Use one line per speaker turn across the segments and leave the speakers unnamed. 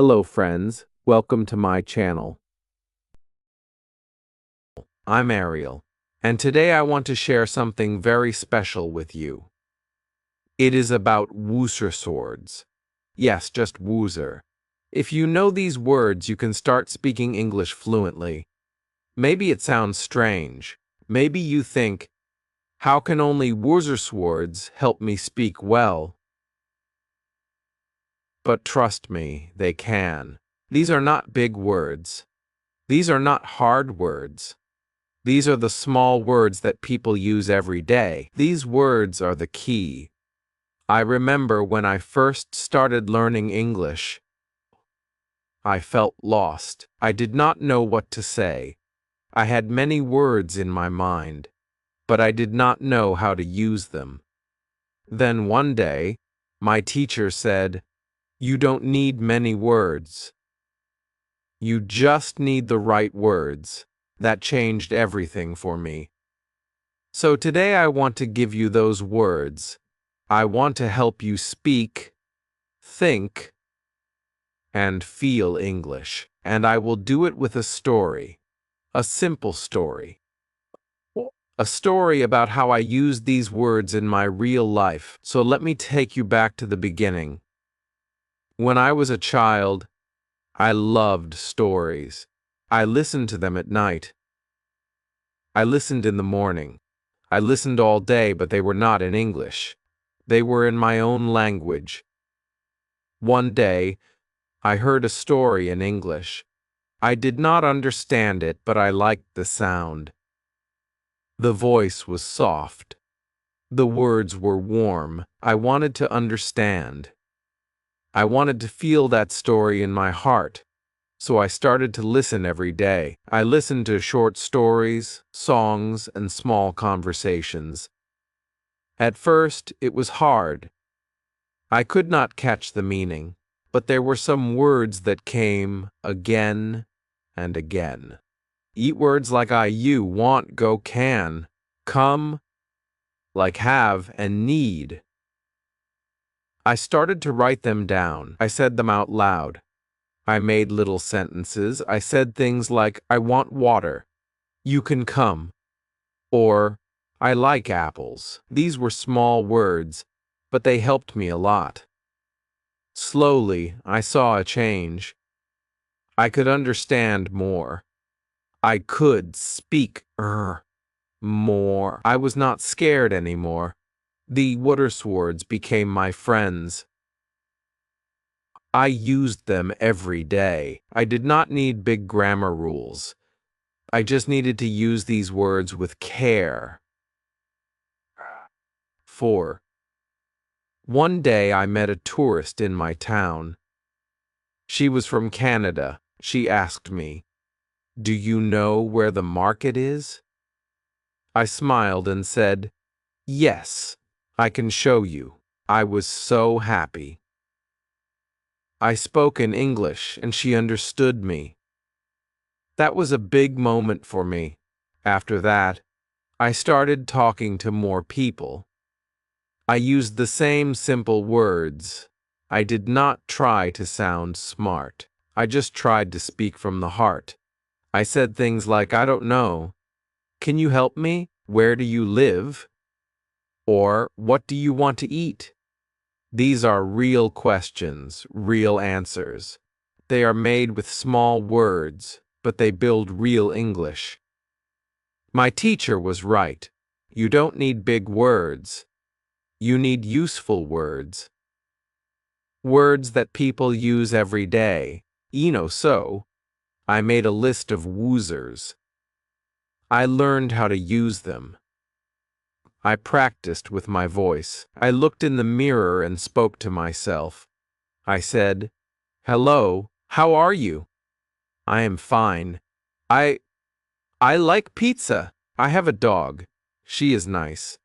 Hello friends, welcome to my channel. I'm Ariel, and today I want to share something very special with you. It is about woozer swords. Yes, just woozer. If you know these words, you can start speaking English fluently. Maybe it sounds strange. Maybe you think, how can only woozer swords help me speak well? But trust me, they can. These are not big words. These are not hard words. These are the small words that people use every day. These words are the key. I remember when I first started learning English, I felt lost. I did not know what to say. I had many words in my mind, but I did not know how to use them. Then one day, my teacher said, "You don't need many words. You just need the right words." That changed everything for me. So today I want to give you those words. I want to help you speak, think, and feel English. And I will do it with a story, a simple story. A story about how I use these words in my real life. So let me take you back to the beginning. When I was a child, I loved stories. I listened to them at night. I listened in the morning. I listened all day, but they were not in English. They were in my own language. One day, I heard a story in English. I did not understand it, but I liked the sound. The voice was soft. The words were warm. I wanted to understand. I wanted to feel that story in my heart. So I started to listen every day. I listened to short stories, songs, and small conversations. At first, it was hard. I could not catch the meaning, but there were some words that came again and again. Eat words like I, you, want, go, can, come, like have and need. I started to write them down. I said them out loud. I made little sentences. I said things like, I want water, you can come, or I like apples. These were small words, but they helped me a lot. Slowly, I saw a change. I could understand more. I could speak more. I was not scared anymore. The water swords became my friends. I used them every day. I did not need big grammar rules. I just needed to use these words with care. 4. One day I met a tourist in my town. She was from Canada. She asked me, "Do you know where the market is?" I smiled and said, "Yes, I can show you." I was so happy. I spoke in English and she understood me. That was a big moment for me. After that, I started talking to more people. I used the same simple words. I did not try to sound smart. I just tried to speak from the heart. I said things like, I don't know. Can you help me? Where do you live? Or, what do you want to eat? These are real questions, real answers. They are made with small words, but they build real English. My teacher was right. You don't need big words. You need useful words. Words that people use every day. So, I made a list of woozers. I learned how to use them. I practiced with my voice. I looked in the mirror and spoke to myself. I said, "Hello, how are you?" "I am fine. I like pizza. I have a dog. She is nice."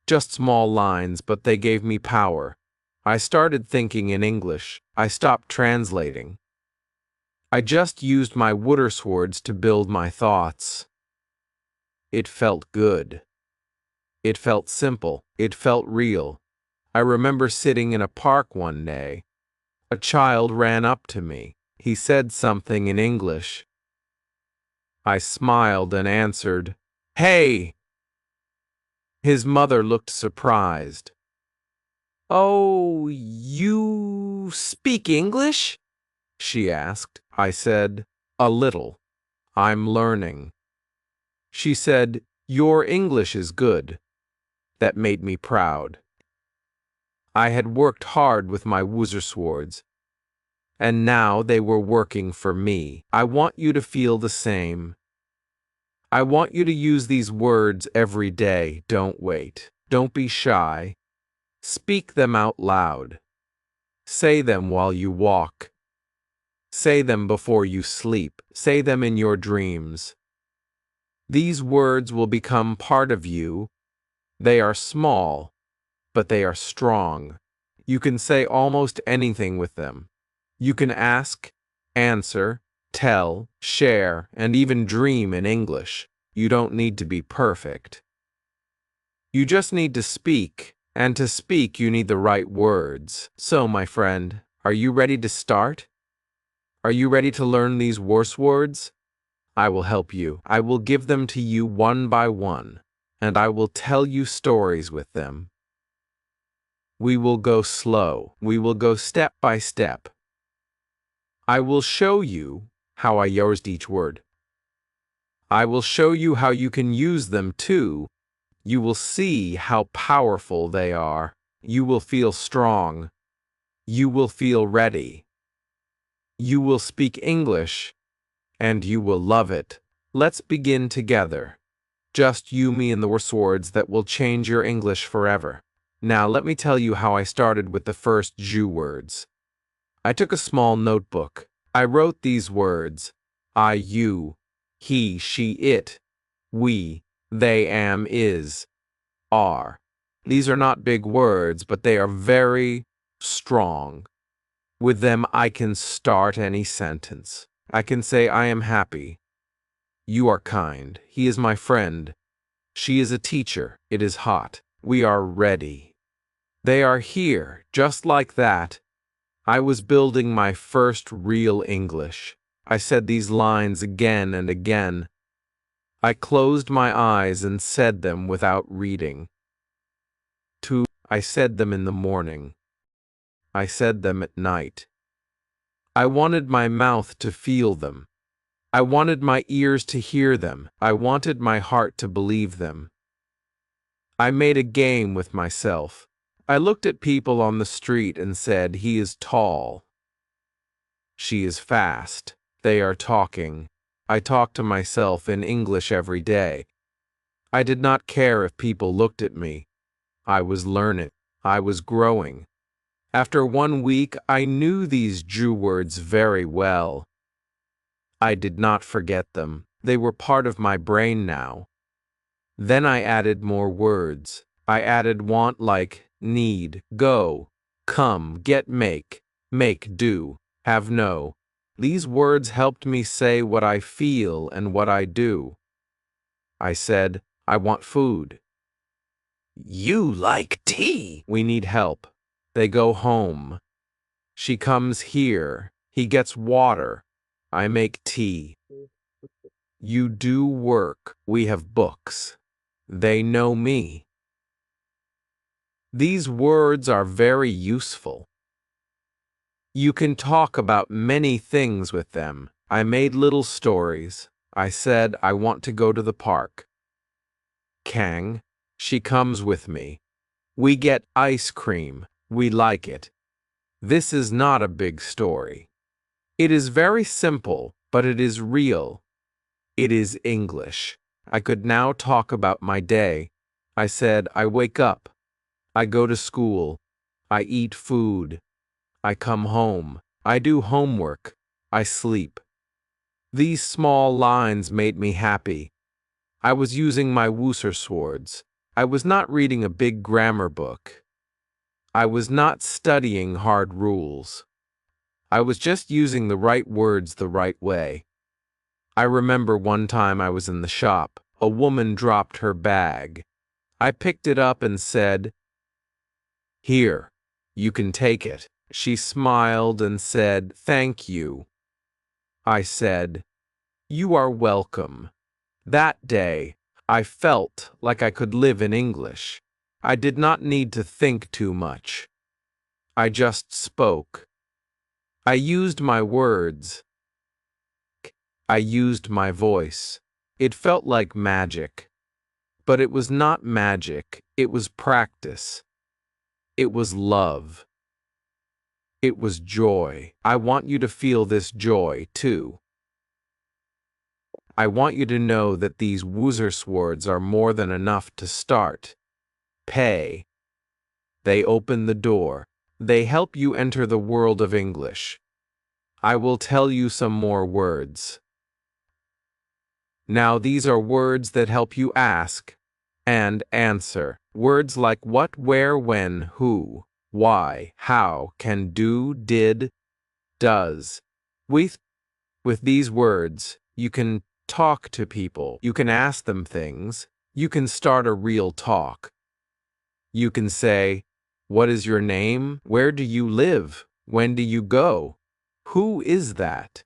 Just small lines, but they gave me power. I started thinking in English. I stopped translating. I just used my water swords to build my thoughts. It felt good. It felt simple. It felt real. I remember sitting in a park one day. A child ran up to me. He said something in English. I smiled and answered, "Hey!" His mother looked surprised. "Oh, you speak English?" she asked. I said, "A little. I'm learning." She said, "Your English is good." That made me proud. I had worked hard with my swords, and now they were working for me. I want you to feel the same. I want you to use these words every day. Don't wait. Don't be shy. Speak them out loud. Say them while you walk. Say them before you sleep. Say them in your dreams. These words will become part of you. They are small, but they are strong. You can say almost anything with them. You can ask, answer, tell, share, and even dream in English. You don't need to be perfect. You just need to speak, and to speak you need the right words. So, my friend, are you ready to start? Are you ready to learn these words? I will help you. I will give them to you one by one, and I will tell you stories with them. We will go slow. We will go step by step. I will show you how I used each word. I will show you how you can use them too. You will see how powerful they are. You will feel strong. You will feel ready. You will speak English, and you will love it. Let's begin together. Just you, me, and the words that will change your English forever. Now let me tell you how I started with the first Jew words. I took a small notebook. I wrote these words: I, you, he, she, it, we, they, am, is, are. These are not big words, but they are very strong. With them, I can start any sentence. I can say, I am happy. You are kind. He is my friend. She is a teacher. It is hot. We are ready. They are here, just like that. I was building my first real English. I said these lines again and again. I closed my eyes and said them without reading. I said them in the morning. I said them at night. I wanted my mouth to feel them. I wanted my ears to hear them. I wanted my heart to believe them. I made a game with myself. I looked at people on the street and said, he is tall. She is fast. They are talking. I talk to myself in English every day. I did not care if people looked at me. I was learning. I was growing. After 1 week, I knew these Jew words very well. I did not forget them. They were part of my brain now. Then I added more words. I added want, like, need, go, come, get, make, do, have, no. These words helped me say what I feel and what I do. I said, I want food. You like tea. We need help. They go home. She comes here. He gets water. I make tea. You do work. We have books. They know me. These words are very useful. You can talk about many things with them. I made little stories. I said I want to go to the park. Kang, she comes with me. We get ice cream. We like it. This is not a big story. It is very simple, but it is real. It is English. I could now talk about my day. I said, I wake up. I go to school. I eat food. I come home. I do homework. I sleep. These small lines made me happy. I was using my swords. I was not reading a big grammar book. I was not studying hard rules. I was just using the right words the right way. I remember one time I was in the shop. A woman dropped her bag. I picked it up and said, Here, you can take it. She smiled and said, Thank you. I said, "You are welcome." That day, I felt like I could live in English. I did not need to think too much. I just spoke. I used my words. I used my voice. It felt like magic. But it was not magic, it was practice. It was love. It was joy. I want you to feel this joy, too. I want you to know that these Woozer's are more than enough to start. Pay. They open the door. They help you enter the world of English. I will tell you some more words. Now these are words that help you ask and answer. Words like what, where, when, who, why, how, can, do, did, does. With these words, you can talk to people. You can ask them things. You can start a real talk. You can say, "What is your name? Where do you live? When do you go? Who is that?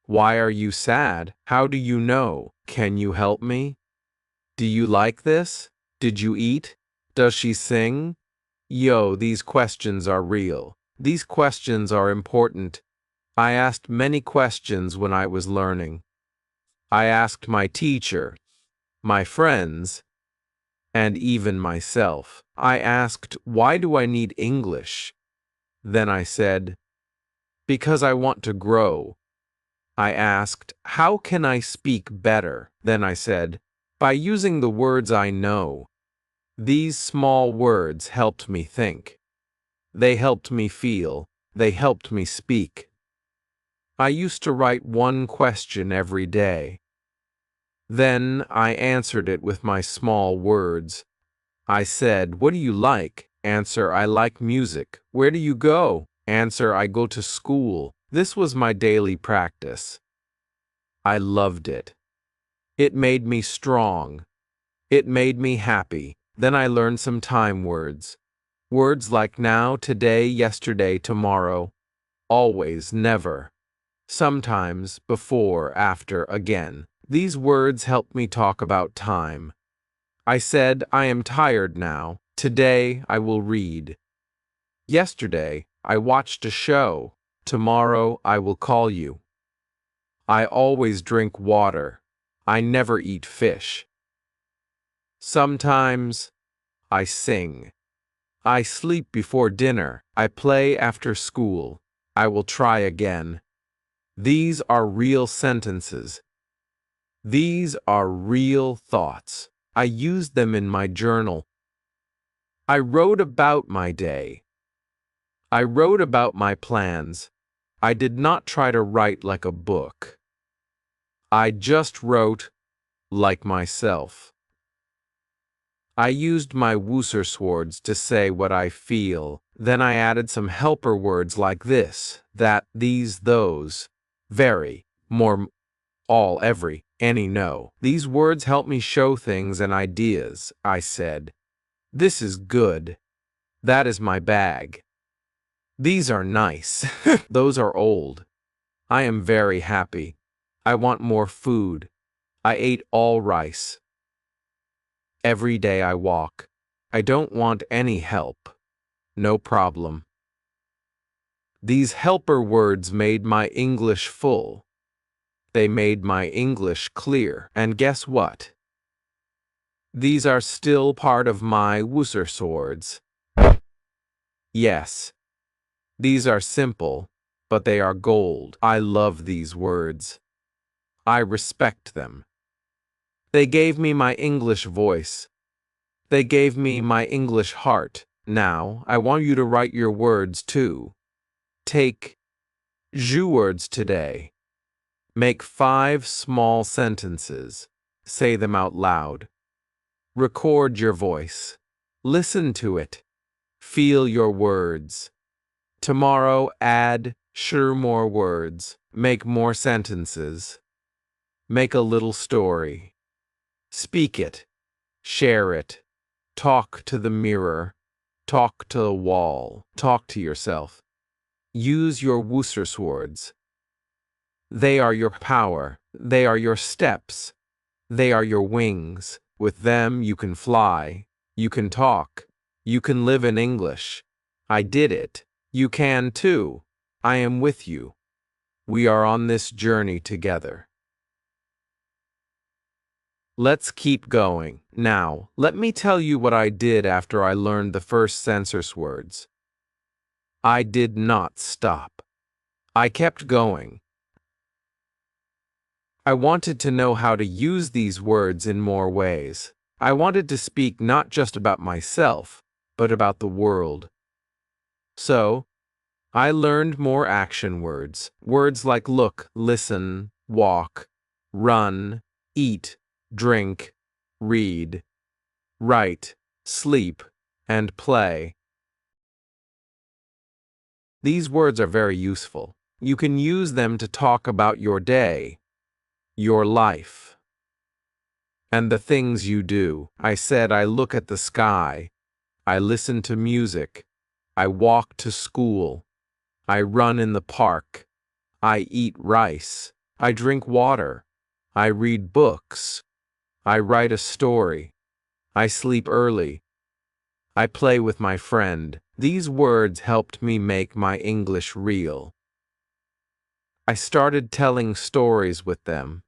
Why are you sad? How do you know? Can you help me? Do you like this? Did you eat? Does she sing?" Yo, these questions are real. These questions are important. I asked many questions when I was learning. I asked my teacher, my friends, and even myself. I asked, "Why do I need English?" Then I said, "Because I want to grow." I asked, "How can I speak better?" Then I said, "By using the words I know." These small words helped me think. They helped me feel. They helped me speak. I used to write one question every day. Then I answered it with my small words. I said, "What do you like?" Answer, "I like music." "Where do you go?" Answer, "I go to school." This was my daily practice. I loved it. It made me strong. It made me happy. Then I learned some time words. Words like now, today, yesterday, tomorrow, always, never, sometimes, before, after, again. These words helped me talk about time. I said, "I am tired now. Today I will read. Yesterday I watched a show. Tomorrow I will call you. I always drink water. I never eat fish. Sometimes I sing. I sleep before dinner. I play after school. I will try again." These are real sentences. These are real thoughts. I used them in my journal. I wrote about my day. I wrote about my plans. I did not try to write like a book. I just wrote like myself. I used my Woozer's to say what I feel. Then I added some helper words like this, that, these, those, very, more, all, every, any, no. These words help me show things and ideas. I said, "This is good. That is my bag. These are nice. Those are old. I am very happy. I want more food. I ate all rice. Every day I walk. I don't want any help. No problem." These helper words made my English full. They made my English clear. And guess what? These are still part of my Woozer's. Yes, these are simple, but they are gold. I love these words. I respect them. They gave me my English voice. They gave me my English heart. Now, I want you to write your words too. Take words today. Make 5 small sentences. Say them out loud. Record your voice. Listen to it. Feel your words. Tomorrow, add more words. Make more sentences. Make a little story. Speak it. Share it. Talk to the mirror. Talk to the wall. Talk to yourself. Use your Woozer's. They are your power. They are your steps. They are your wings. With them you can fly. You can talk. You can live in English. I did it. You can too. I am with you. We are on this journey together. Let's keep going. Now, let me tell you what I did after I learned the first census words. I did not stop. I kept going. I wanted to know how to use these words in more ways. I wanted to speak not just about myself, but about the world. So, I learned more action words. Words like look, listen, walk, run, eat, drink, read, write, sleep, and play. These words are very useful. You can use them to talk about your day, your life, and the things you do. I said I look at the sky. I listen to music. I walk to school. I run in the park. I eat rice. I drink water. I read books. I write a story. I sleep early. I play with my friend. These words helped me make my English real. I started telling stories with them.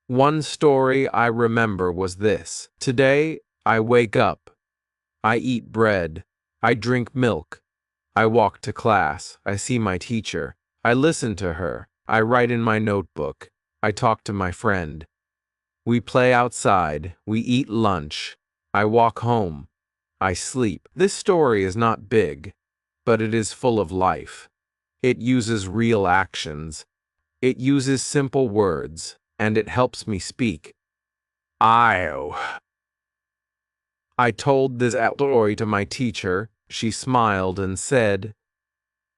One story I remember was this. Today, I wake up. I eat bread. I drink milk. I walk to class. I see my teacher. I listen to her. I write in my notebook. I talk to my friend. We play outside. We eat lunch. I walk home. I sleep. This story is not big, but it is full of life. It uses real actions. It uses simple words, and it helps me speak. I told this story to my teacher. She smiled and said,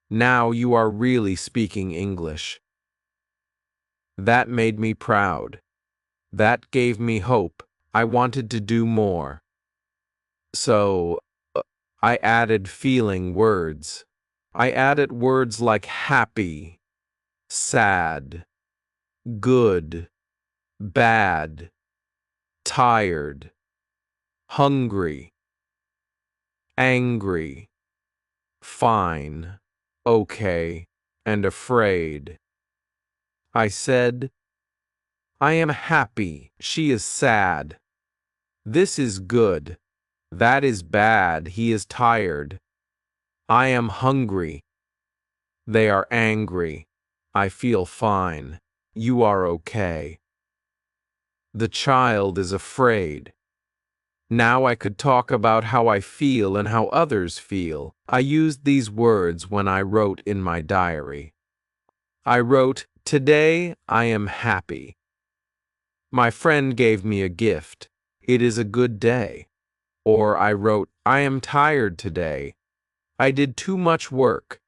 "Now you are really speaking English." That made me proud. That gave me hope. I wanted to do more. So, I added feeling words. I added words like happy, sad, good, bad, tired, hungry, angry, fine, okay, and afraid. I said, I am happy. She is sad. This is good. That is bad. He is tired. I am hungry. They are angry. I feel fine. You are okay. The child is afraid. Now I could talk about how I feel and how others feel. I used these words when I wrote in my diary. I wrote, "Today I am happy." My friend gave me a gift. It is a good day. Or I wrote, I am tired today. I did too much work.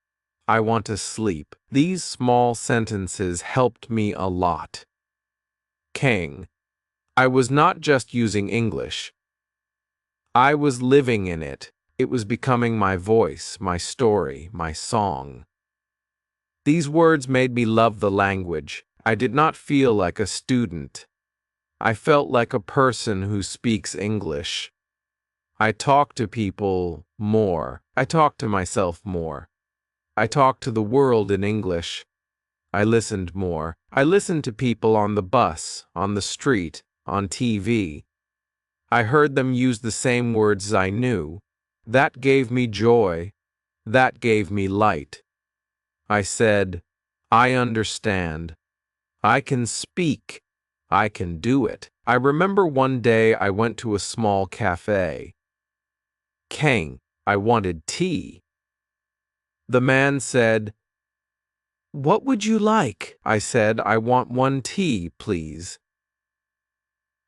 I want to sleep. These small sentences helped me a lot. King. I was not just using English. I was living in it. It was becoming my voice, my story, my song. These words made me love the language. I did not feel like a student. I felt like a person who speaks English. I talk to people more. I talk to myself more. I talk to the world in English. I listened more. I listened to people on the bus, on the street, on TV. I heard them use the same words I knew. That gave me joy. That gave me light. I said, I understand. I can speak. I can do it. I remember one day I went to a small cafe. King, I wanted tea. The man said, "What would you like?" I said, "I want one tea, please."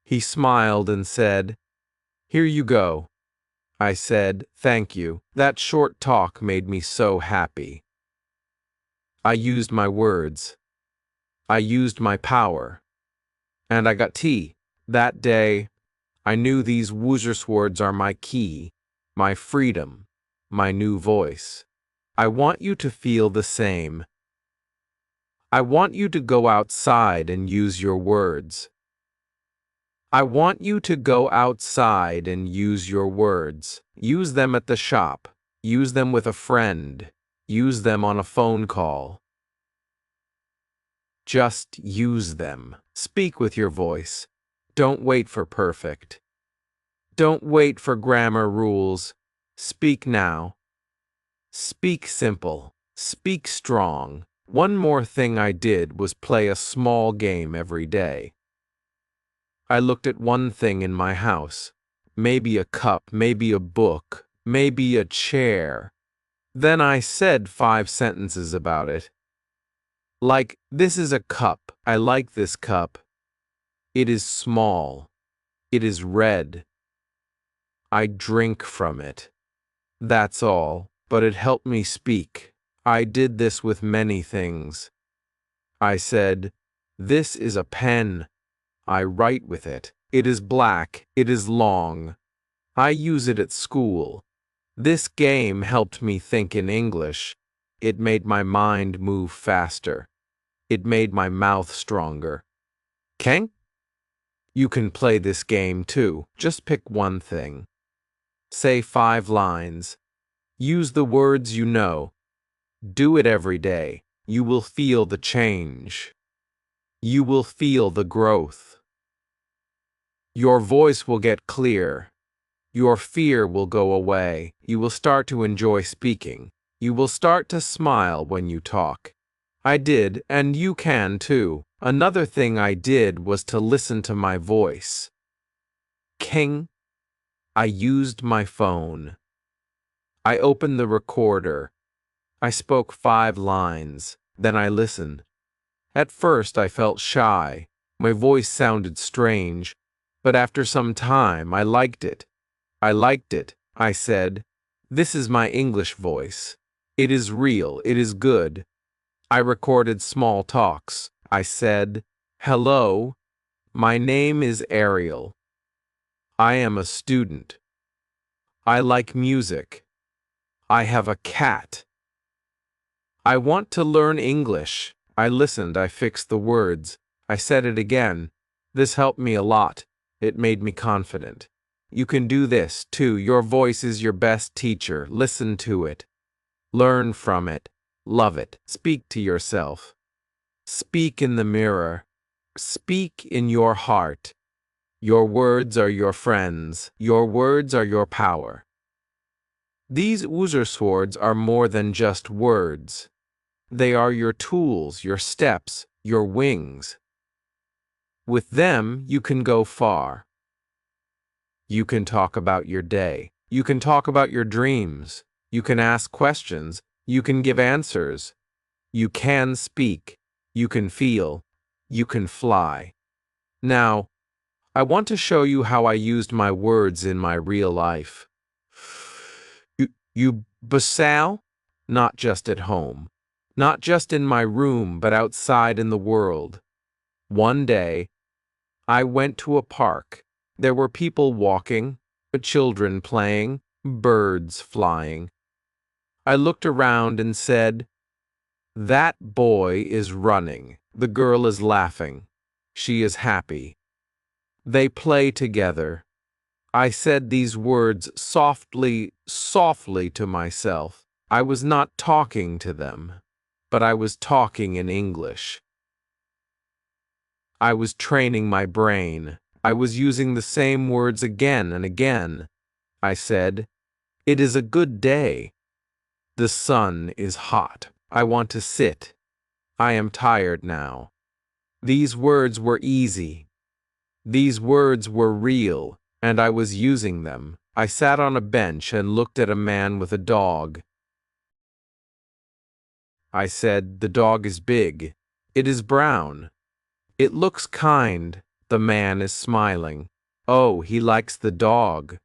He smiled and said, "Here you go." I said, "Thank you." That short talk made me so happy. I used my words. I used my power. And I got tea. That day, I knew these words are my key, my freedom, my new voice. I want you to feel the same. I want you to go outside and use your words. I want you to go outside and use your words. Use them at the shop. Use them with a friend. Use them on a phone call. Just use them. Speak with your voice. Don't wait for perfect. Don't wait for grammar rules. Speak now. Speak simple. Speak strong. One more thing I did was play a small game every day. I looked at one thing in my house. Maybe a cup, maybe a book, maybe a chair. Then I said 5 sentences about it. Like, this is a cup. I like this cup. It is small. It is red. I drink from it. That's all, but it helped me speak. I did this with many things. I said, this is a pen. I write with it. It is black. It is long. I use it at school. This game helped me think in English. It made my mind move faster. It made my mouth stronger. Okay? You can play this game too. Just pick one thing. Say 5 lines. Use the words you know. Do it every day. You will feel the change. You will feel the growth. Your voice will get clear. Your fear will go away. You will start to enjoy speaking. You will start to smile when you talk. I did, and you can too. Another thing I did was to listen to my voice. King, I used my phone. I opened the recorder. I spoke 5 lines. Then I listened. At first I felt shy. My voice sounded strange. But after some time, I liked it. I liked it. I said, this is my English voice. It is real. It is good. I recorded small talks. I said, hello, my name is Ariel. I am a student. I like music. I have a cat. I want to learn English. I listened. I fixed the words. I said it again. This helped me a lot. It made me confident. You can do this, too. Your voice is your best teacher. Listen to it. Learn from it. Love it. Speak to yourself. Speak in the mirror. Speak in your heart. Your words are your friends. Your words are your power. These Userswords are more than just words. They are your tools, your steps, your wings. With them, you can go far. You can talk about your day. You can talk about your dreams. You can ask questions. You can give answers. You can speak. You can feel. You can fly. Now, I want to show you how I used my words in my real life. You basal? Not just at home. Not just in my room, but outside in the world. One day, I went to a park. There were people walking, children playing, birds flying. I looked around and said, that boy is running. The girl is laughing. She is happy. They play together. I said these words softly, softly to myself. I was not talking to them, but I was talking in English. I was training my brain. I was using the same words again and again. I said, it is a good day. The sun is hot. I want to sit. I am tired now. These words were easy. These words were real, and I was using them. I sat on a bench and looked at a man with a dog. I said, the dog is big. It is brown. It looks kind. The man is smiling. Oh, he likes the dog.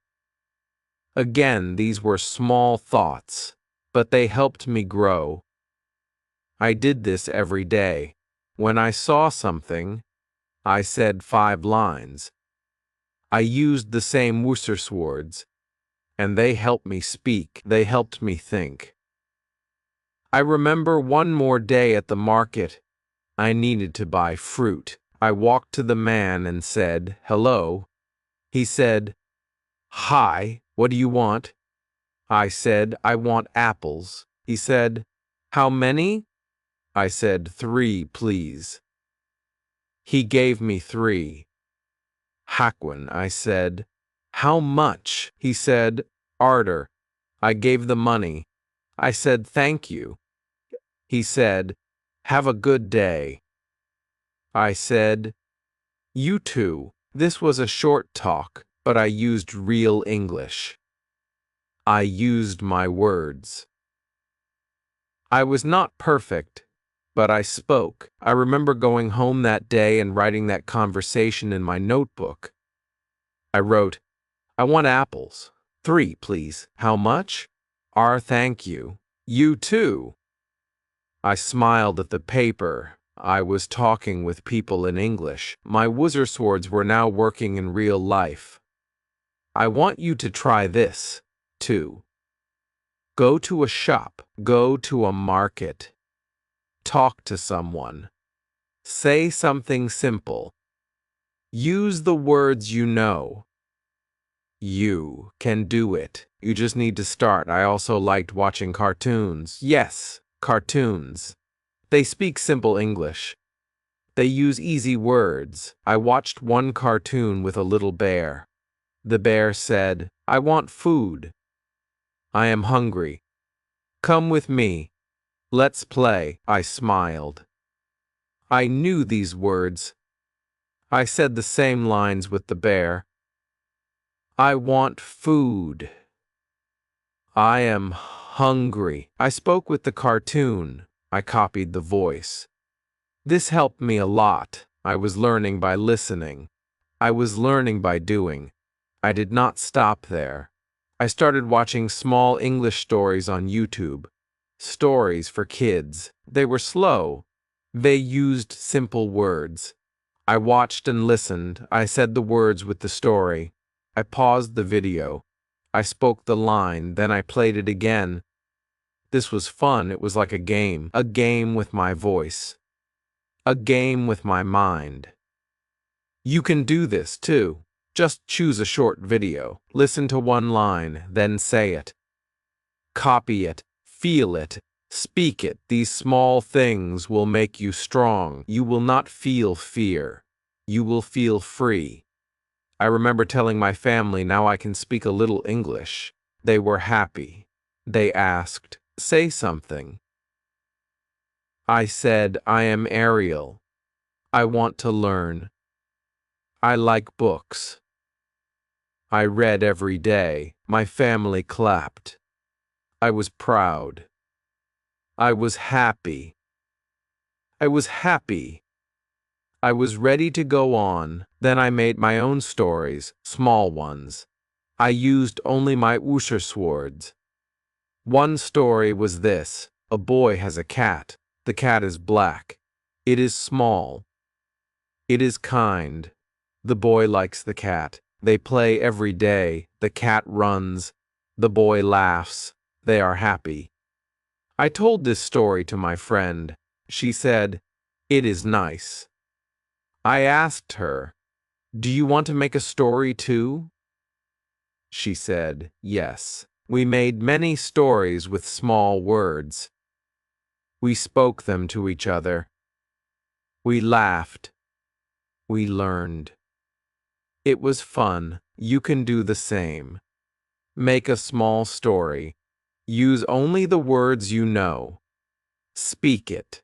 Again, these were small thoughts, but they helped me grow. I did this every day. When I saw something, I said 5 lines. I used the same Userswords, and they helped me speak. They helped me think. I remember one more day at the market. I needed to buy fruit. I walked to the man and said, "Hello." He said, "Hi, what do you want?" I said, "I want apples." He said, "How many?" I said, "3, please." He gave me 3. Hakwin, I said. "How much?" He said, "Arter." I gave the money. I said, "Thank you." He said, "Have a good day." I said, "You too." This was a short talk, but I used real English. I used my words. I was not perfect, but I spoke. I remember going home that day and writing that conversation in my notebook. I wrote, "I want apples. 3, please. How much?" Thank you." "You too." I smiled at the paper. I was talking with people in English. My woozer swords were now working in real life. I want you to try this, too. Go to a shop. Go to a market. Talk to someone. Say something simple. Use the words you know. You can do it. You just need to start. I also liked watching cartoons. Yes, cartoons. They speak simple English. They use easy words. I watched one cartoon with a little bear. The bear said, "I want food. I am hungry. Come with me. Let's play." I smiled. I knew these words. I said the same lines with the bear. I want food. I am hungry. I spoke with the cartoon. I copied the voice. This helped me a lot. I was learning by listening. I was learning by doing. I did not stop there. I started watching small English stories on YouTube. Stories for kids. They were slow. They used simple words. I watched and listened. I said the words with the story. I paused the video. I spoke the line, then I played it again. This was fun. It was like a game with my voice, a game with my mind. You can do this too. Just choose a short video, listen to one line, then say it. Copy it, feel it, speak it. These small things will make you strong. You will not feel fear. You will feel free. I remember telling my family now I can speak a little English. They were happy. They asked, "Say something." I said, "I am Ariel. I want to learn. I like books. I read every day." My family clapped. I was proud. I was happy. I was happy. I was ready to go on. Then I made my own stories, small ones. I used only my woozer swords. One story was this: a boy has a cat. The cat is black. It is small. It is kind. The boy likes the cat. They play every day. The cat runs. The boy laughs. They are happy. I told this story to my friend. She said, "It is nice." I asked her, "Do you want to make a story too?" She said, "Yes." We made many stories with small words. We spoke them to each other. We laughed. We learned. It was fun. You can do the same. Make a small story. Use only the words you know. Speak it.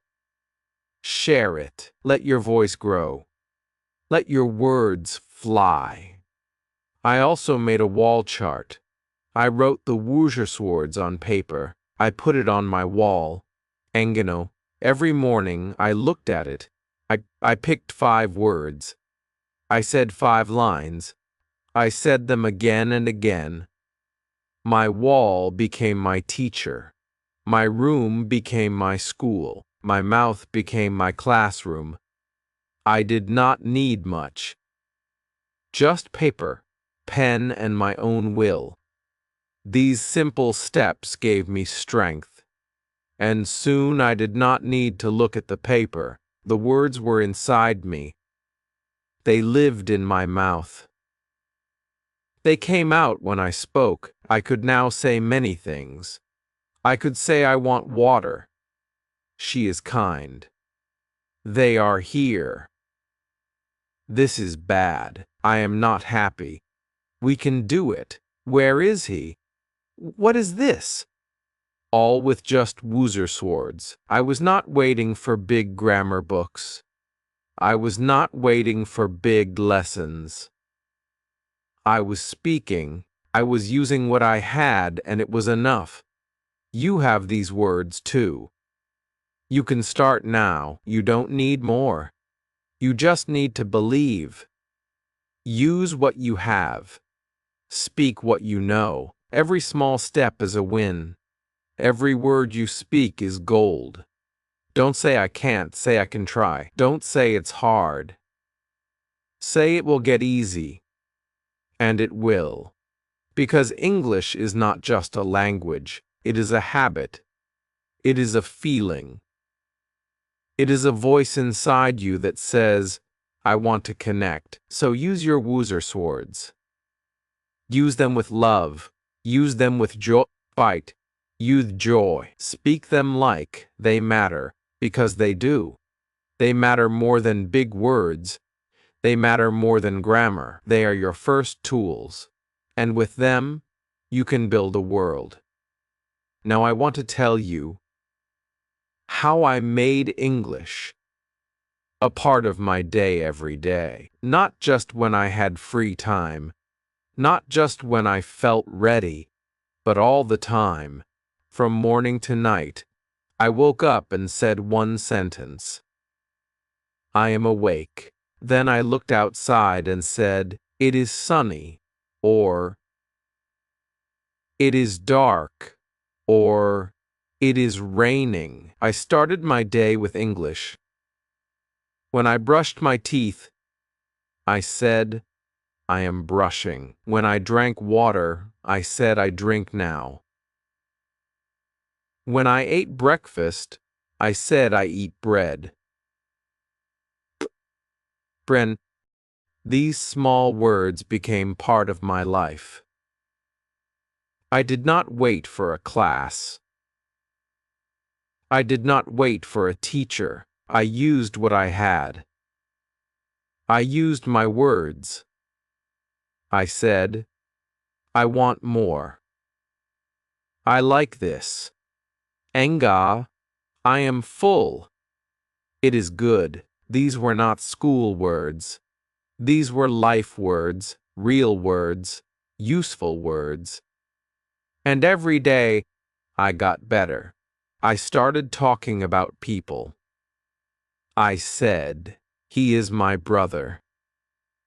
Share it. Let your voice grow. Let your words fly. I also made a wall chart. I wrote the woozer swords on paper. I put it on my wall. Engano. Every morning I looked at it. I picked 5 words. I said 5 lines. I said them again and again. My wall became my teacher. My room became my school. My mouth became my classroom. I did not need much. Just paper, pen, and my own will. These simple steps gave me strength. And soon I did not need to look at the paper. The words were inside me. They lived in my mouth. They came out when I spoke. I could now say many things. I could say I want water. She is kind. They are here. This is bad. I am not happy. We can do it. Where is he? What is this? All with just woozer swords. I was not waiting for big grammar books. I was not waiting for big lessons. I was speaking. I was using what I had, and it was enough. You have these words too. You can start now. You don't need more. You just need to believe. Use what you have. Speak what you know. Every small step is a win. Every word you speak is gold. Don't say I can't, say I can try. Don't say it's hard. Say it will get easy. And it will. Because English is not just a language, it is a habit. It is a feeling. It is a voice inside you that says, I want to connect. So use your woozer swords. Use them with love. Use them with joy. Fight. Use joy. Speak them like they matter, because they do. They matter more than big words. They matter more than grammar. They are your first tools. And with them, you can build a world. Now I want to tell you how I made English a part of my day every day. Not just when I had free time, not just when I felt ready, but all the time. From morning to night, I woke up and said one sentence. I am awake. Then I looked outside and said, it is sunny, or it is dark, or it is raining. I started my day with English. When I brushed my teeth, I said, I am brushing. When I drank water, I said I drink now. When I ate breakfast, I said I eat bread. Bren, these small words became part of my life. I did not wait for a class. I did not wait for a teacher. I used what I had. I used my words. I said, I want more. I like this. Enga, I am full. It is good. These were not school words. These were life words, real words, useful words. And every day, I got better. I started talking about people. I said, he is my brother.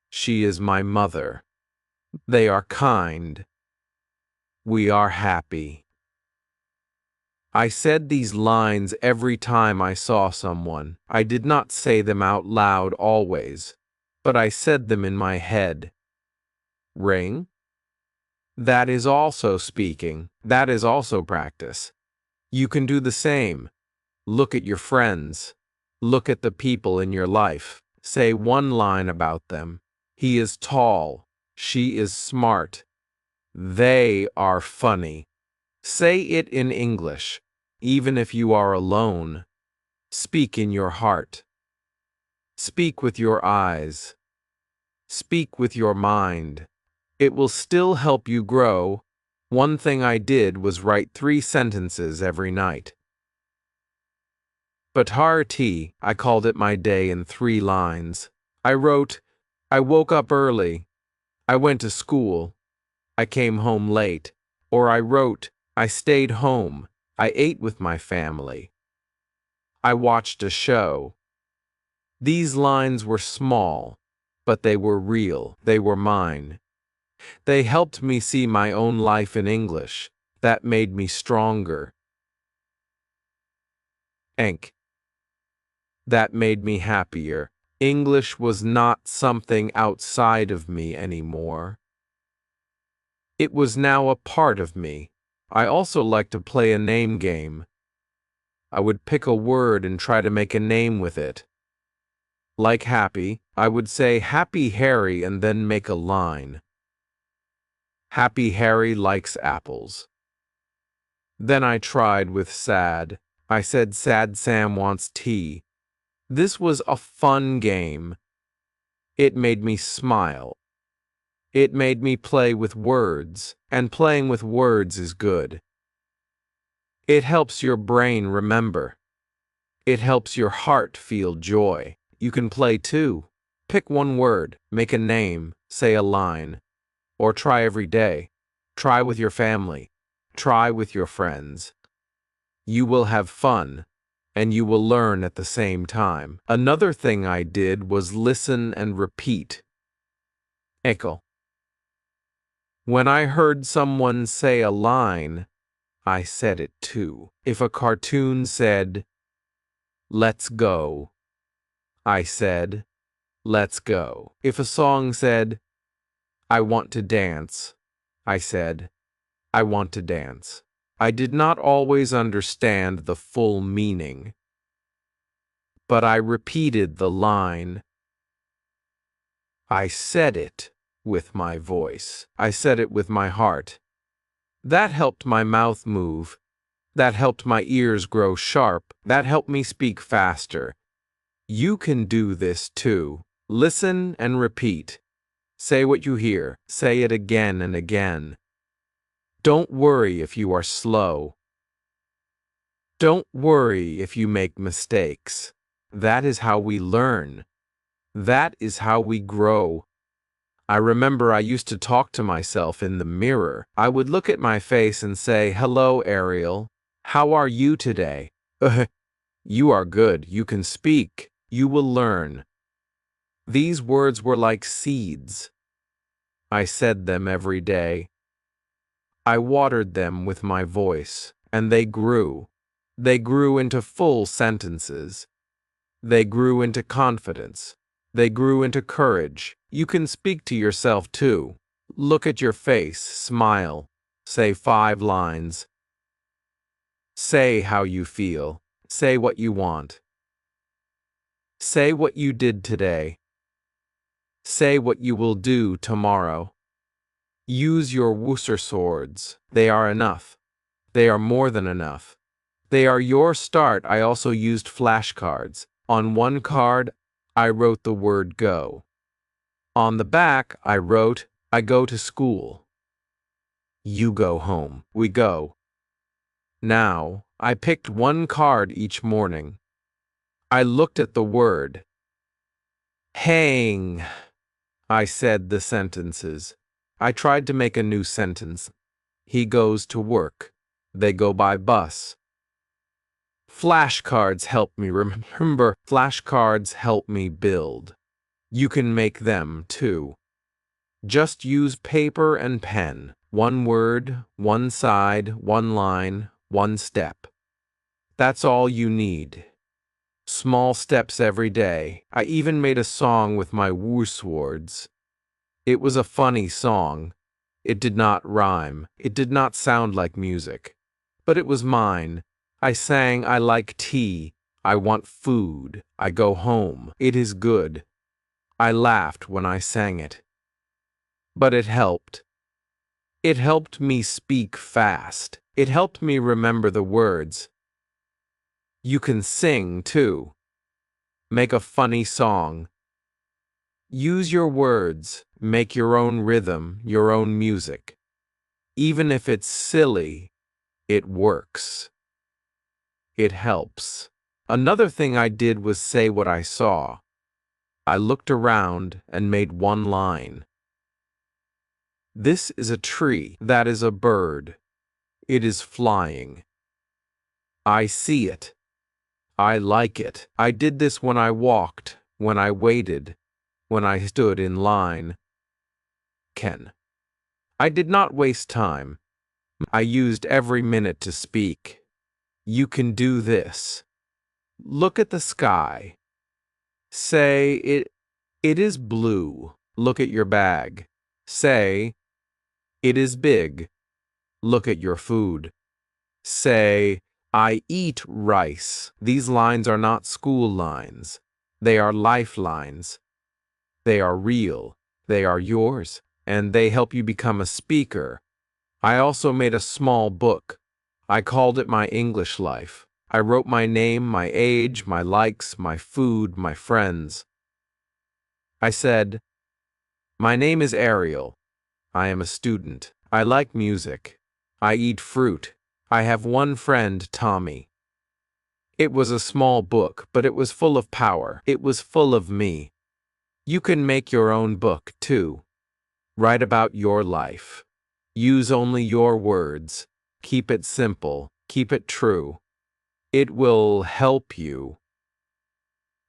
She is my mother. They are kind. We are happy. I said these lines every time I saw someone. I did not say them out loud always, but I said them in my head. Ring? That is also speaking. That is also practice. You can do the same. Look at your friends. Look at the people in your life. Say one line about them. He is tall. She is smart. They are funny. Say it in English, even if you are alone. Speak in your heart. Speak with your eyes. Speak with your mind. It will still help you grow. One thing I did was write 3 sentences every night. But I called it my day in 3 lines. I wrote, I woke up early. I went to school. I came home late. Or I wrote, I stayed home. I ate with my family. I watched a show. These lines were small, but they were real. They were mine. They helped me see my own life in English. That made me stronger. That made me happier. English was not something outside of me anymore. It was now a part of me. I also liked to play a name game. I would pick a word and try to make a name with it. Like happy, I would say Happy Harry and then make a line. Happy Harry likes apples. Then I tried with sad. I said Sad Sam wants tea. This was a fun game. It made me smile. It made me play with words, and playing with words is good. It helps your brain remember. It helps your heart feel joy. You can play too. Pick one word, make a name, say a line, or try every day. Try with your family. Try with your friends. You will have fun, and you will learn at the same time. Another thing I did was listen and repeat. Echo. When I heard someone say a line, I said it too. If a cartoon said, "Let's go," I said, "Let's go." If a song said, "I want to dance," I said, "I want to dance." I did not always understand the full meaning, but I repeated the line. I said it with my voice. I said it with my heart. That helped my mouth move. That helped my ears grow sharp. That helped me speak faster. You can do this too. Listen and repeat. Say what you hear. Say it again and again. Don't worry if you are slow. Don't worry if you make mistakes. That is how we learn. That is how we grow. I remember I used to talk to myself in the mirror. I would look at my face and say, "Hello, Ariel. How are you today?" You are good. You can speak. You will learn. These words were like seeds. I said them every day. I watered them with my voice, and they grew. They grew into full sentences. They grew into confidence. They grew into courage. You can speak to yourself too. Look at your face, smile. Say 5 lines. Say how you feel. Say what you want. Say what you did today. Say what you will do tomorrow. Use your Wooster swords. They are enough. They are more than enough. They are your start. I also used flashcards. On one card, I wrote the word go. On the back, I wrote, I go to school. You go home. We go. Now, I picked one card each morning. I looked at the word. Hang. I said the sentences. I tried to make a new sentence. He goes to work. They go by bus. Flashcards help me remember. Flashcards help me build. You can make them too. Just use paper and pen. One word, one side, one line, one step. That's all you need. Small steps every day. I even made a song with my woo swords. It was a funny song. It did not rhyme. It did not sound like music. But it was mine. I sang, I like tea. I want food. I go home. It is good. I laughed when I sang it. But it helped. It helped me speak fast. It helped me remember the words. You can sing, too. Make a funny song. Use your words. Make your own rhythm, your own music. Even if it's silly, it works. It helps. Another thing I did was say what I saw. I looked around and made one line. This is a tree. That is a bird. It is flying. I see it. I like it. I did this when I walked, when I waited, when I stood in line. Ken. I did not waste time. I used every minute to speak. You can do this. Look at the sky. Say, it is blue. Look at your bag. Say, it is big. Look at your food. Say, I eat rice. These lines are not school lines. They are lifelines. They are real. They are yours, and they help you become a speaker. I also made a small book. I called it My English Life. I wrote my name, my age, my likes, my food, my friends. I said, "My name is Ariel. I am a student. I like music. I eat fruit. I have one friend, Tommy." It was a small book, but it was full of power. It was full of me. You can make your own book, too. Write about your life. Use only your words. Keep it simple. Keep it true. It will help you.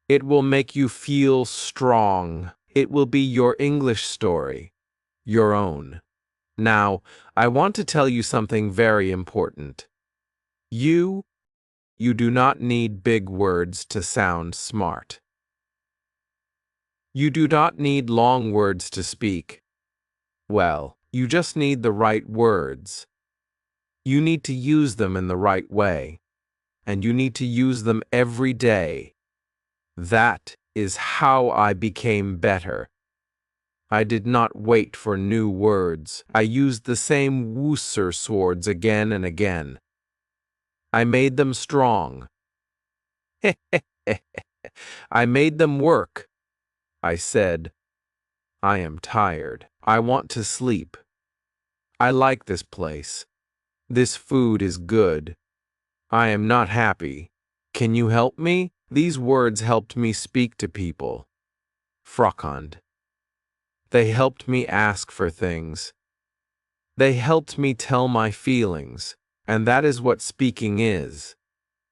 It will make you feel strong. It will be your English story. Your own. Now, I want to tell you something very important. You do not need big words to sound smart. You do not need long words to speak. Well, you just need the right words. You need to use them in the right way, and you need to use them every day. That is how I became better. I did not wait for new words. I used the same Words again and again. I made them strong. I made them work. I said, "I am tired. I want to sleep. I like this place. This food is good. I am not happy. Can you help me?" These words helped me speak to people. Frakand. They helped me ask for things. They helped me tell my feelings, and that is what speaking is.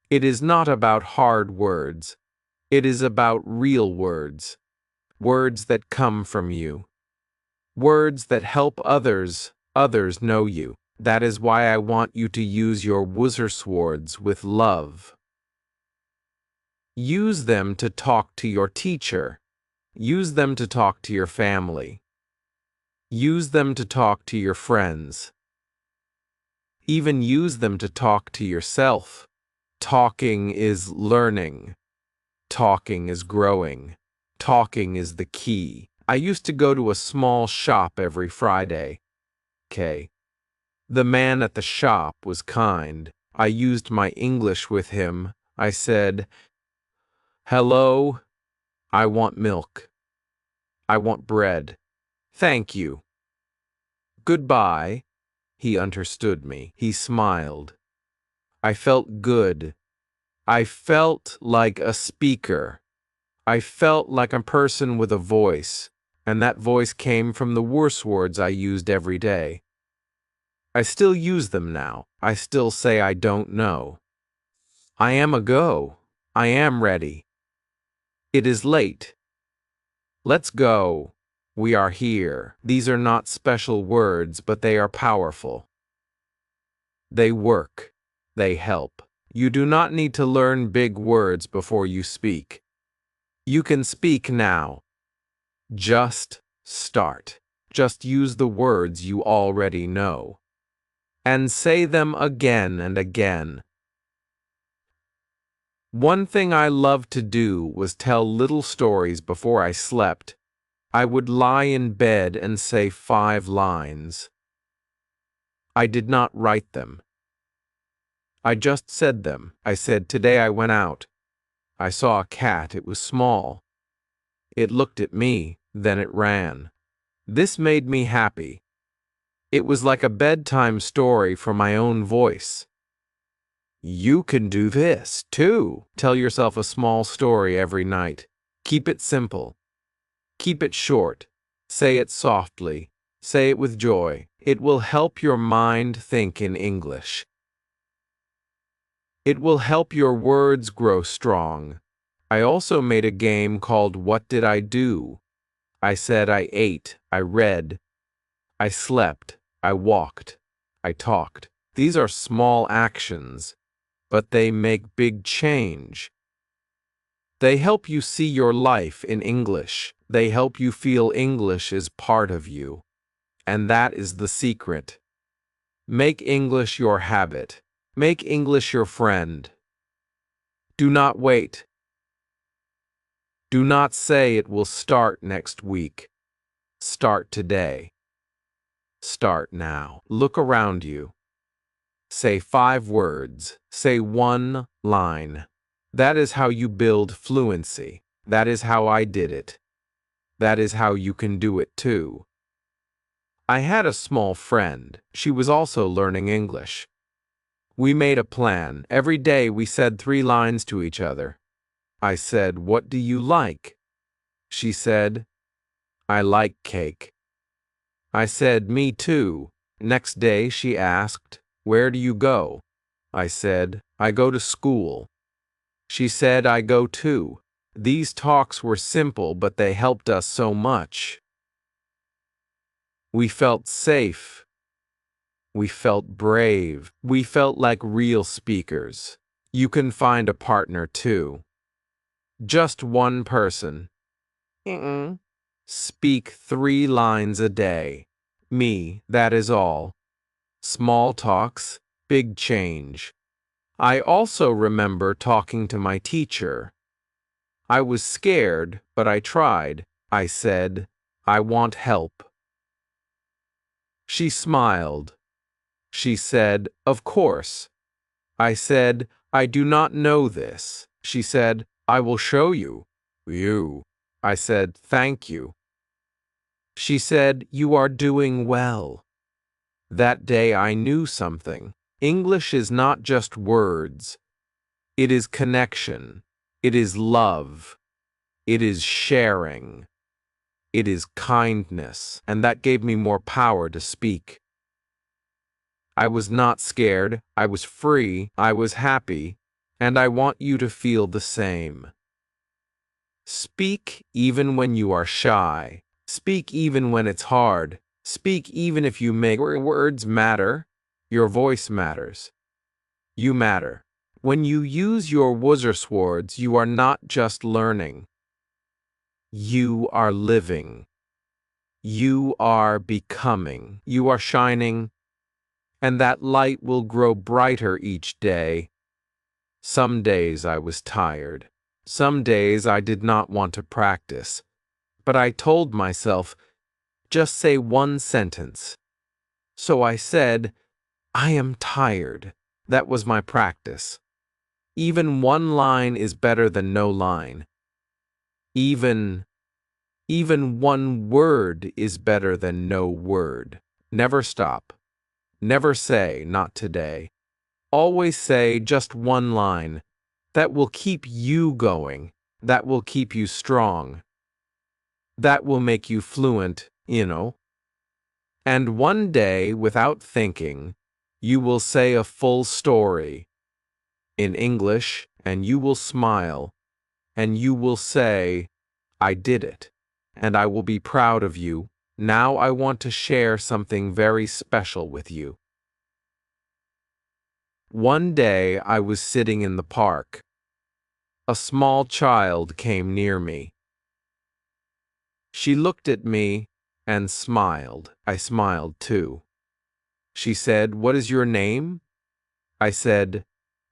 It is not about hard words. It is about real words. Words that come from you. Words that help others know you. That is why I want you to use your Words with love. Use them to talk to your teacher. Use them to talk to your family. Use them to talk to your friends. Even use them to talk to yourself. Talking is learning. Talking is growing. Talking is the key. I used to go to a small shop every Friday. The man at the shop was kind. I used my English with him. I said, "Hello, I want milk. I want bread. Thank you. Goodbye." He understood me. He smiled. I felt good. I felt like a speaker. I felt like a person with a voice, and that voice came from the words I used every day. I still use them now. I still say I don't know. I am a go. I am ready. It is late. Let's go. We are here. These are not special words, but they are powerful. They work. They help. You do not need to learn big words before you speak. You can speak now. Just start. Just use the words you already know. And say them again and again. One thing I loved to do was tell little stories before I slept. I would lie in bed and say 5 lines. I did not write them. I just said them. I said, "Today I went out. I saw a cat. It was small. It looked at me, then it ran. This made me happy." It was like a bedtime story from my own voice. You can do this, too. Tell yourself a small story every night. Keep it simple. Keep it short. Say it softly. Say it with joy. It will help your mind think in English. It will help your words grow strong. I also made a game called What Did I Do? I said I ate, I read, I slept, I walked, I talked. These are small actions, but they make big change. They help you see your life in English. They help you feel English is part of you. And that is the secret. Make English your habit. Make English your friend. Do not wait. Do not say it will start next week. Start today. Start now. Look around you. Say 5 words. Say 1 line. That is how you build fluency. That is how I did it. That is how you can do it too. I had a small friend. She was also learning English. We made a plan. Every day we said 3 lines to each other. I said, "What do you like?" She said, "I like cake." I said, "Me too." Next day she asked, "Where do you go?" I said, "I go to school." She said, "I go too." These talks were simple, but they helped us so much. We felt safe. We felt brave. We felt like real speakers. You can find a partner too. Just one person. Speak 3 lines a day. Me, that is all. Small talks, big change. I also remember talking to my teacher. I was scared, but I tried. I said, "I want help." She smiled. She said, "Of course." I said, "I do not know this." She said, "I will show you." You. I said, "Thank you." She said, "You are doing well." That day I knew something. English is not just words. It is connection. It is love. It is sharing. It is kindness. And that gave me more power to speak. I was not scared. I was free. I was happy. And I want you to feel the same. Speak even when you are shy. Speak even when it's hard. Speak even if you make words matter. Your voice matters. You matter. When you use your words, you are not just learning. You are living. You are becoming. You are shining. And that light will grow brighter each day. Some days I was tired. Some days I did not want to practice. But I told myself, just say 1 sentence. So I said, "I am tired." That was my practice. Even 1 line is better than no line. Even 1 word is better than no word. Never stop. Never say, "Not today." Always say just 1 line. That will keep you going. That will keep you strong. That will make you fluent, you know. And one day, without thinking, you will say a full story in English, and you will smile, and you will say, "I did it," and I will be proud of you. Now I want to share something very special with you. One day I was sitting in the park. A small child came near me. She looked at me and smiled. I smiled too. She said, "What is your name?" I said,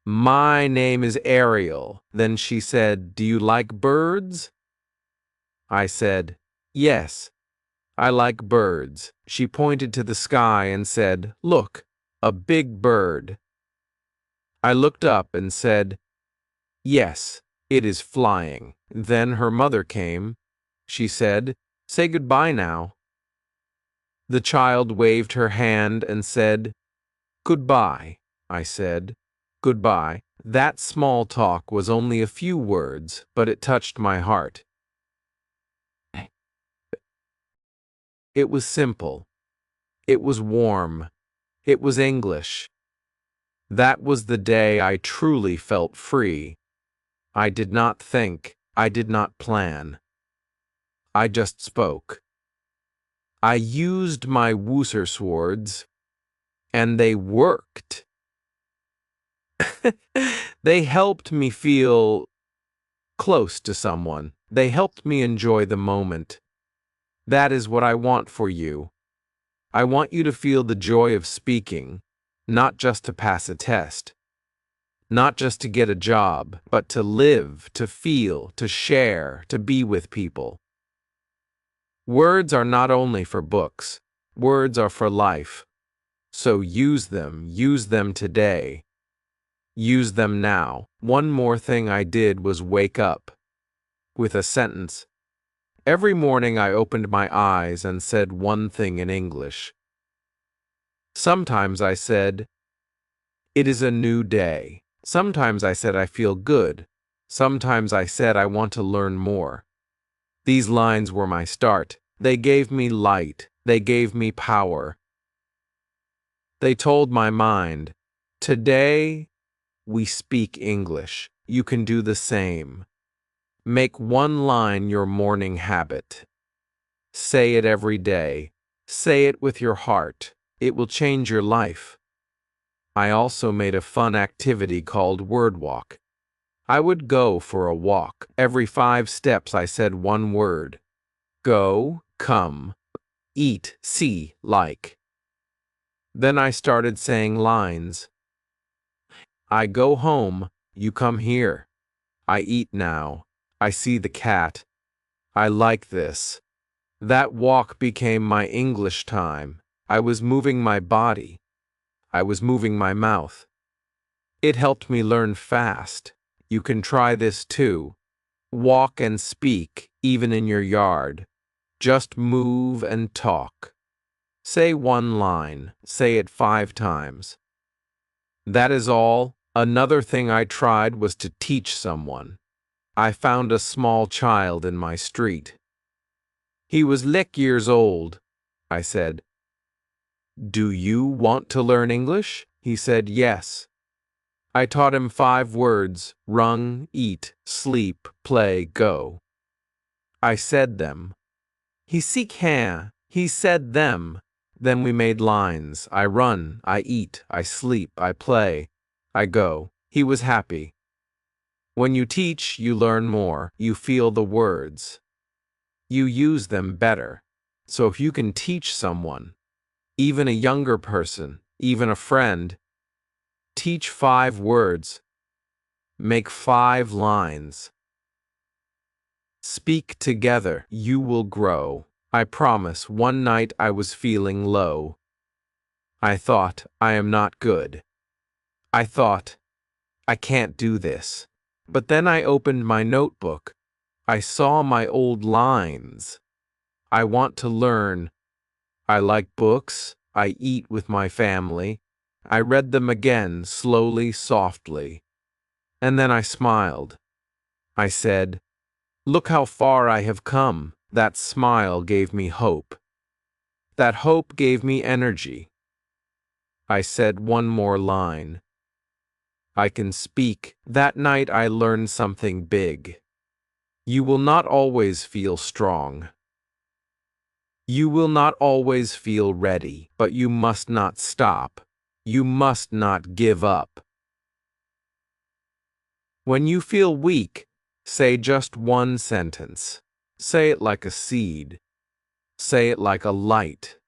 "My name is Ariel." Then she said, "Do you like birds?" I said, "Yes, I like birds." She pointed to the sky and said, "Look, a big bird." I looked up and said, "Yes, it is flying." Then her mother came. She said, "Say goodbye now." The child waved her hand and said, "Goodbye." I said, "Goodbye." That small talk was only a few words, but it touched my heart. It was simple. It was warm. It was English. That was the day I truly felt free. I did not think. I did not plan. I just spoke. I used my words, and they worked. They helped me feel close to someone. They helped me enjoy the moment. That is what I want for you. I want you to feel the joy of speaking, not just to pass a test, Not just to get a job, but to live, to feel, to share, to be with people. Words are not only for books. Words are for life. So use them today. Use them now. One more thing I did was wake up with a sentence. Every morning I opened my eyes and said one thing in English. Sometimes I said, "It is a new day." Sometimes I said, "I feel good." Sometimes I said, "I want to learn more." These lines were my start. They gave me light. They gave me power. They told my mind, "Today we speak English. You can do the same." Make one line your morning habit. Say it every day. Say it with your heart. It will change your life. I also made a fun activity called Word Walk. I would go for a walk. Every 5 steps I said one word. Go, come, eat, see, like. Then I started saying lines. I go home, you come here. I eat now. I see the cat. I like this. That walk became my English time. I was moving my body. I was moving my mouth. It helped me learn fast. You can try this too. Walk and speak, even in your yard. Just move and talk. Say one line. Say it 5 times. That is all. Another thing I tried was to teach someone. I found a small child in my street. He was 6 years old. I said, "Do you want to learn English?" He said, "Yes." I taught him 5 words: run, eat, sleep, play, go. I said them. He said them. Then we made lines. I run, I eat, I sleep, I play, I go. He was happy. When you teach, you learn more. You feel the words. You use them better. So if you can teach someone, even a younger person, even a friend, teach 5 words. Make 5 lines. Speak together. You will grow. I promise. One night I was feeling low. I thought, I am not good. I thought, I can't do this. But then I opened my notebook. I saw my old lines. I want to learn. I like books. I eat with my family. I read them again, slowly, softly. And then I smiled. I said, "Look how far I have come." That smile gave me hope. That hope gave me energy. I said one more line. I can speak. That night I learned something big. You will not always feel strong. You will not always feel ready, but you must not stop. You must not give up. When you feel weak, say just one sentence. Say it like a seed. Say it like a light.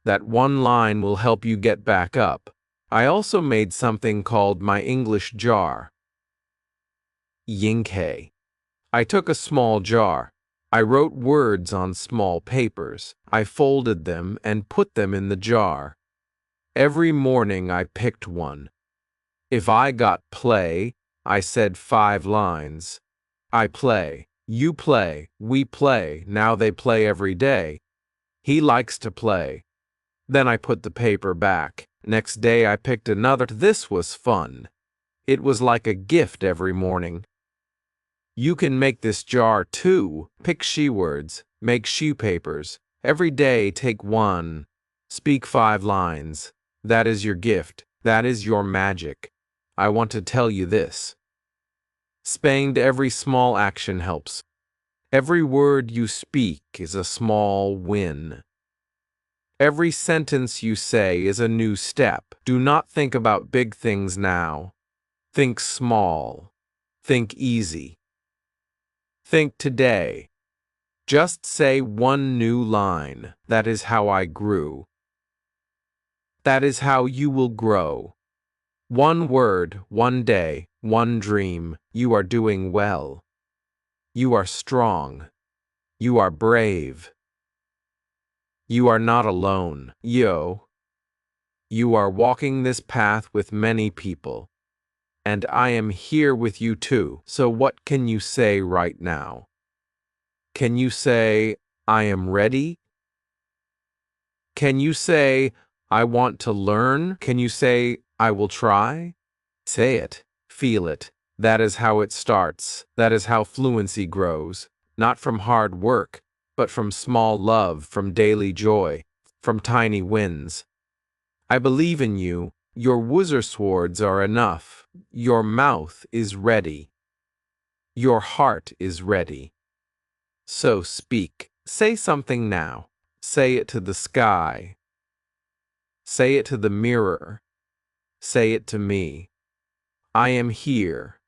That one line will help you get back up. I also made something called my English jar. Yingke. I took a small jar. I wrote words on small papers. I folded them and put them in the jar. Every morning I picked one. If I got play, I said 5 lines. I play. You play. We play. Now they play every day. He likes to play. Then I put the paper back. Next day I picked another. This was fun. It was like a gift every morning. You can make this jar too. Pick she words. Make she papers. Every day take one. Speak 5 lines. That is your gift. That is your magic. I want to tell you this. Spend every small action helps. Every word you speak is a small win. Every sentence you say is a new step. Do not think about big things now. Think small. Think easy. Think today. Just say one new line. That is how I grew. That is how you will grow. One word, one day, one dream. You are doing well. You are strong. You are brave. You are not alone. Yo. You are walking this path with many people. And I am here with you too. So what can you say right now? Can you say, I am ready? Can you say, I want to learn? Can you say, I will try? Say it. Feel it. That is how it starts. That is how fluency grows. Not from hard work, but from small love, from daily joy, from tiny wins. I believe in you. Your woozer swords are enough. Your mouth is ready. Your heart is ready. So speak. Say something now. Say it to the sky. Say it to the mirror. Say it to me. I am here.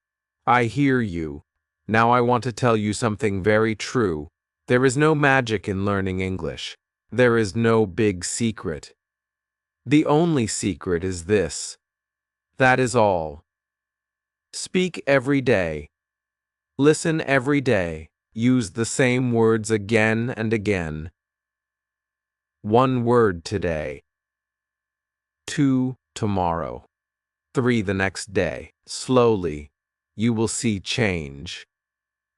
I hear you. Now I want to tell you something very true. There is no magic in learning English. There is no big secret. The only secret is this. That is all. Speak every day. Listen every day. Use the same words again and again. 1 word today. 2 tomorrow. 3 the next day. Slowly, you will see change.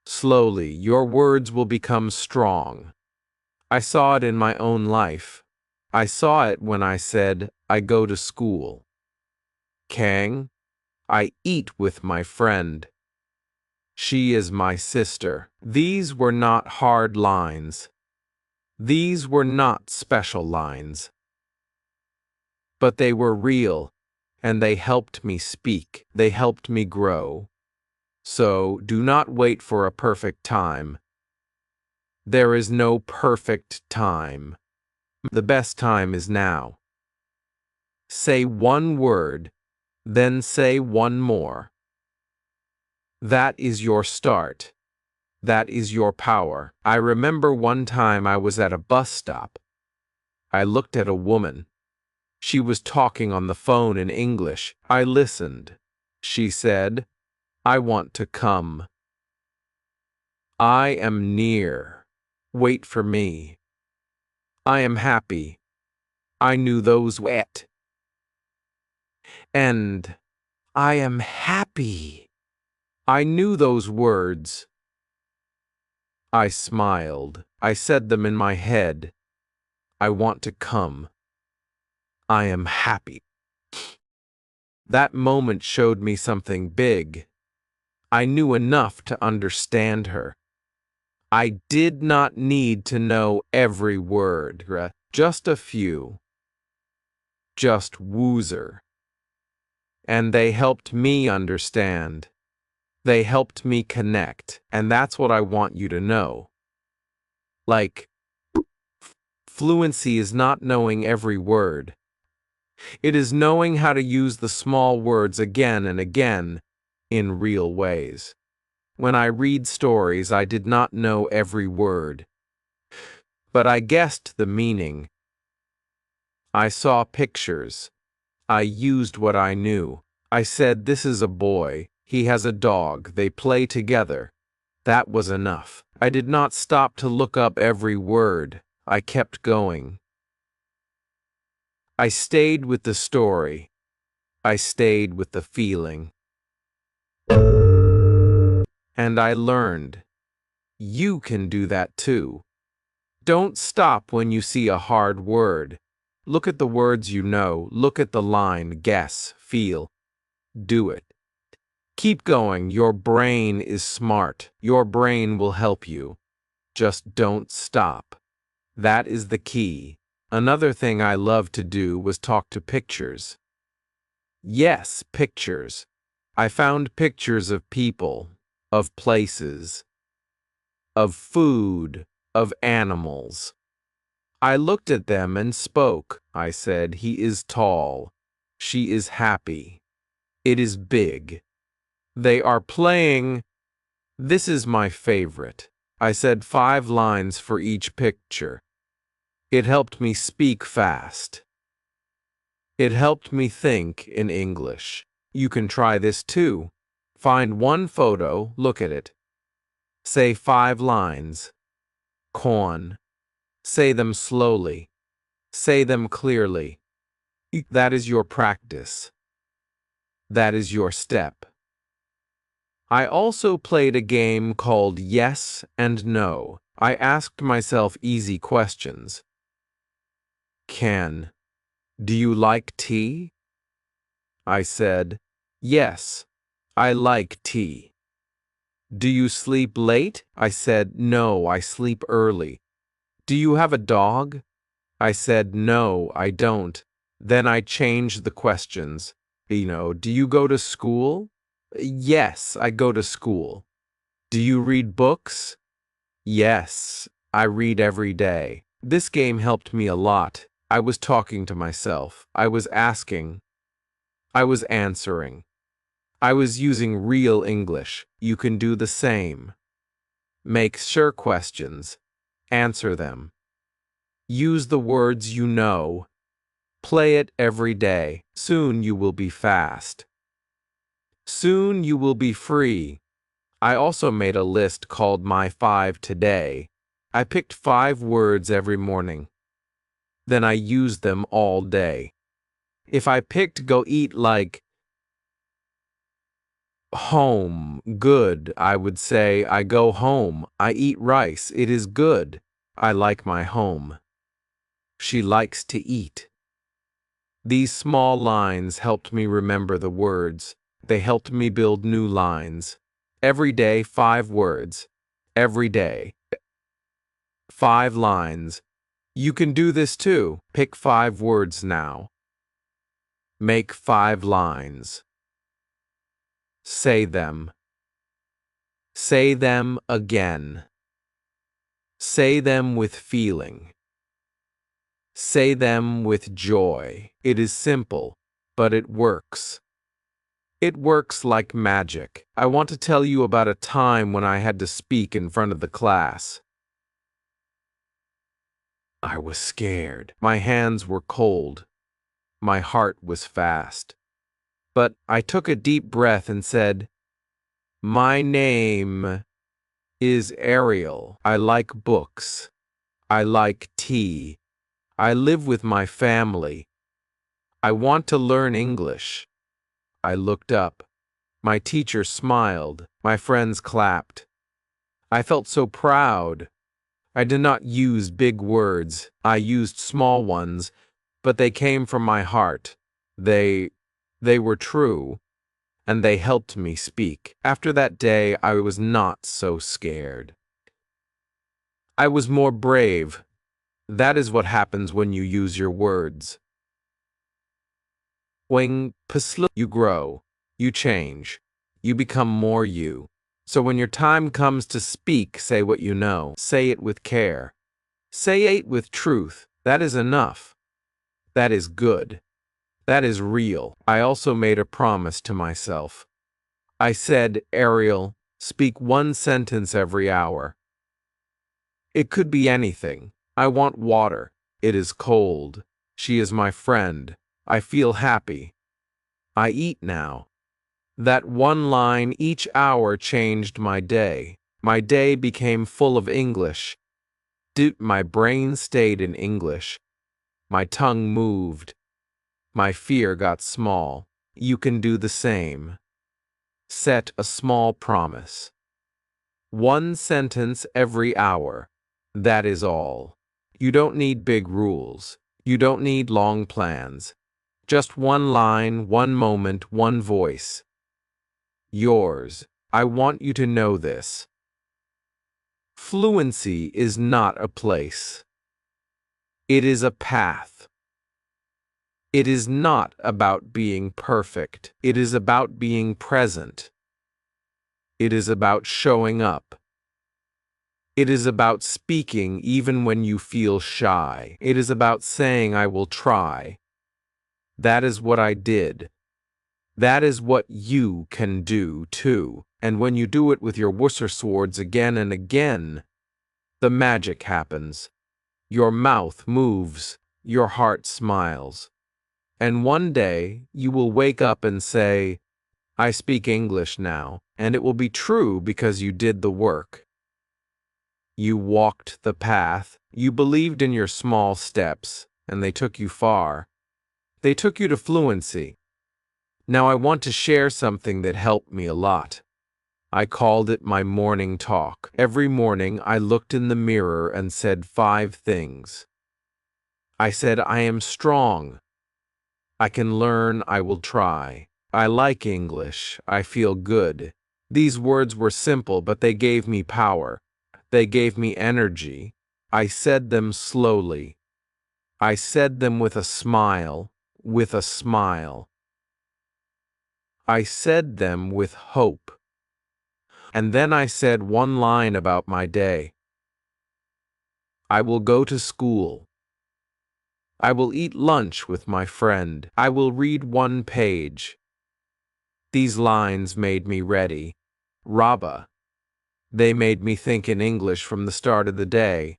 Slowly, your words will become strong. I saw it in my own life. I saw it when I said, I go to school. Kang, I eat with my friend. She is my sister. These were not hard lines. These were not special lines. But they were real, and they helped me speak. They helped me grow. So do not wait for a perfect time. There is no perfect time. The best time is now. Say 1 word, then say 1 more. That is your start. That is your power. I remember one time I was at a bus stop. I looked at a woman. She was talking on the phone in English. I listened. She said, I want to come. I am near. Wait for me. I am happy. I knew those wet. And I am happy. I knew those words. I smiled. I said them in my head. I want to come. I am happy. That moment showed me something big. I knew enough to understand her. I did not need to know every word, just a few. Just woozer. And they helped me understand. They helped me connect, and that's what I want you to know. Like, fluency is not knowing every word. It is knowing how to use the small words again and again in real ways. When I read stories, I did not know every word, but I guessed the meaning. I saw pictures. I used what I knew. I said, this is a boy. He has a dog. They play together. That was enough. I did not stop to look up every word. I kept going. I stayed with the story. I stayed with the feeling. And I learned. You can do that too. Don't stop when you see a hard word. Look at the words you know. Look at the line. Guess. Feel. Do it. Keep going. Your brain is smart. Your brain will help you. Just don't stop. That is the key. Another thing I loved to do was talk to pictures. Yes, pictures. I found pictures of people, of places, of food, of animals. I looked at them and spoke. I said, he is tall. She is happy. It is big. They are playing. This is my favorite. I said 5 lines for each picture. It helped me speak fast. It helped me think in English. You can try this too. Find one photo, look at it. Say 5 lines. Corn. Say them slowly. Say them clearly. That is your practice. That is your step. I also played a game called Yes and No. I asked myself easy questions. Do you like tea? I said, yes, I like tea. Do you sleep late? I said, no, I sleep early. Do you have a dog? I said, no, I don't. Then I changed the questions. Do you go to school? Yes, I go to school. Do you read books? Yes, I read every day. This game helped me a lot. I was talking to myself. I was asking. I was answering. I was using real English. You can do the same. Make sure questions. Answer them. Use the words you know. Play it every day. Soon you will be fast. Soon you will be free. I also made a list called My 5 Today. I picked 5 words every morning. Then I used them all day. If I picked go eat like home, good, I would say I go home. I eat rice. It is good. I like my home. She likes to eat. These small lines helped me remember the words. They helped me build new lines. Every day, 5 words. Every day. 5 lines. You can do this too. Pick 5 words now. Make 5 lines. Say them. Say them again. Say them with feeling. Say them with joy. It is simple, but it works. It works like magic. I want to tell you about a time when I had to speak in front of the class. I was scared. My hands were cold. My heart was fast. But I took a deep breath and said, "My name is Ariel. I like books. I like tea. I live with my family. I want to learn English." I looked up. My teacher smiled. My friends clapped. I felt so proud. I did not use big words. I used small ones, but they came from my heart. They were true, and they helped me speak. After that day, I was not so scared. I was more brave. That is what happens when you use your words. When you grow, you change, you become more you. So when your time comes to speak, say what you know. Say it with care. Say it with truth. That is enough. That is good. That is real. I also made a promise to myself. I said, Ariel, speak 1 sentence every hour. It could be anything. I want water. It is cold. She is my friend. I feel happy. I eat now. That one line each hour changed my day. My day became full of English. My brain stayed in English. My tongue moved. My fear got small. You can do the same. Set a small promise. 1 sentence every hour. That is all. You don't need big rules. You don't need long plans. Just 1 line, 1 moment, 1 voice. Yours. I want you to know this. Fluency is not a place. It is a path. It is not about being perfect. It is about being present. It is about showing up. It is about speaking even when you feel shy. It is about saying, I will try. That is what I did. That is what you can do too. And when you do it with your Worcester swords again and again, the magic happens. Your mouth moves. Your heart smiles. And one day, you will wake up and say, I speak English now, and it will be true because you did the work. You walked the path, you believed in your small steps, and they took you far. They took you to fluency. Now I want to share something that helped me a lot. I called it my morning talk. Every morning I looked in the mirror and said 5 things. I said, I am strong. I can learn, I will try. I like English, I feel good. These words were simple, but they gave me power. They gave me energy. I said them slowly. I said them with a smile, with a smile. I said them with hope. And then I said one line about my day. I will go to school. I will eat lunch with my friend. I will read 1 page. These lines made me ready. Rabba. They made me think in English from the start of the day.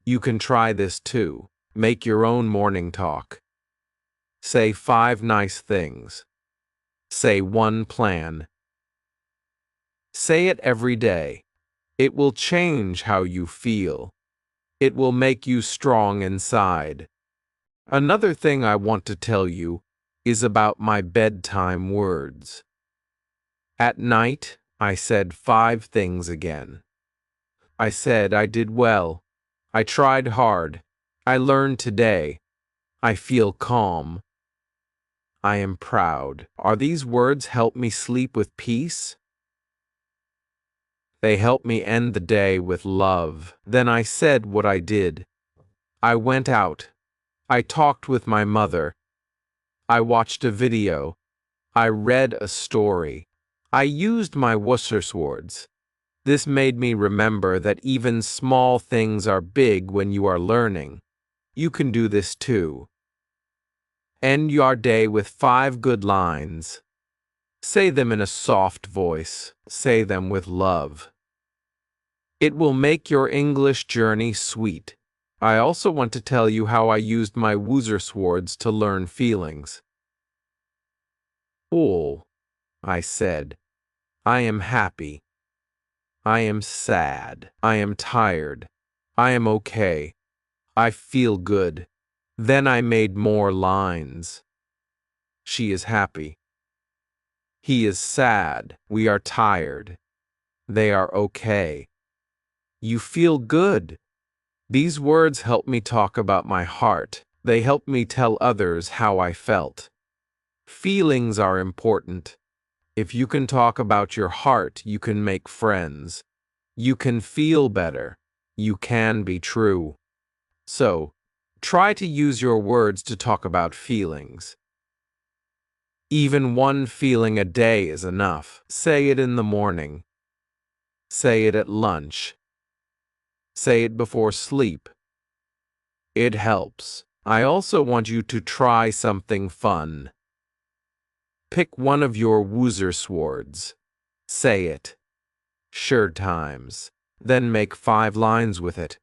You can try this too. Make your own morning talk. Say 5 nice things. Say 1 plan. Say it every day. It will change how you feel. It will make you strong inside. Another thing I want to tell you is about my bedtime words. At night, I said 5 things again. I said I did well. I tried hard. I learned today. I feel calm. I am proud. Are these words help me sleep with peace? They help me end the day with love. Then I said what I did. I went out. I talked with my mother. I watched a video. I read a story. I used my Worcester swords. This made me remember that even small things are big when you are learning. You can do this too. End your day with 5 good lines. Say them in a soft voice. Say them with love. It will make your English journey sweet. I also want to tell you how I used my Worcester swords to learn feelings. Oh, I said. I am happy. I am sad. I am tired. I am okay. I feel good. Then I made more lines. She is happy. He is sad. We are tired. They are okay. You feel good. These words help me talk about my heart. They help me tell others how I felt. Feelings are important. If you can talk about your heart, you can make friends. You can feel better. You can be true. So, try to use your words to talk about feelings. Even 1 feeling a day is enough. Say it in the morning. Say it at lunch. Say it before sleep. It helps. I also want you to try something fun. Pick one of your Worcester swords. Say it. Sure times. Then make 5 lines with it.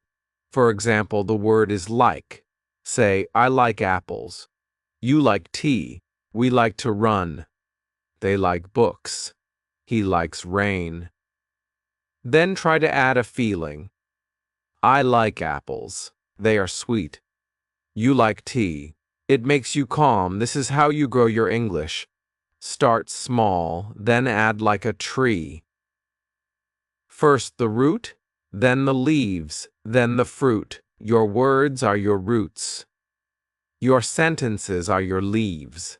For example, the word is like. Say, I like apples. You like tea. We like to run. They like books. He likes rain. Then try to add a feeling. I like apples. They are sweet. You like tea. It makes you calm. This is how you grow your English. Start small, then add like a tree. First the root, then the leaves, then the fruit. Your words are your roots. Your sentences are your leaves.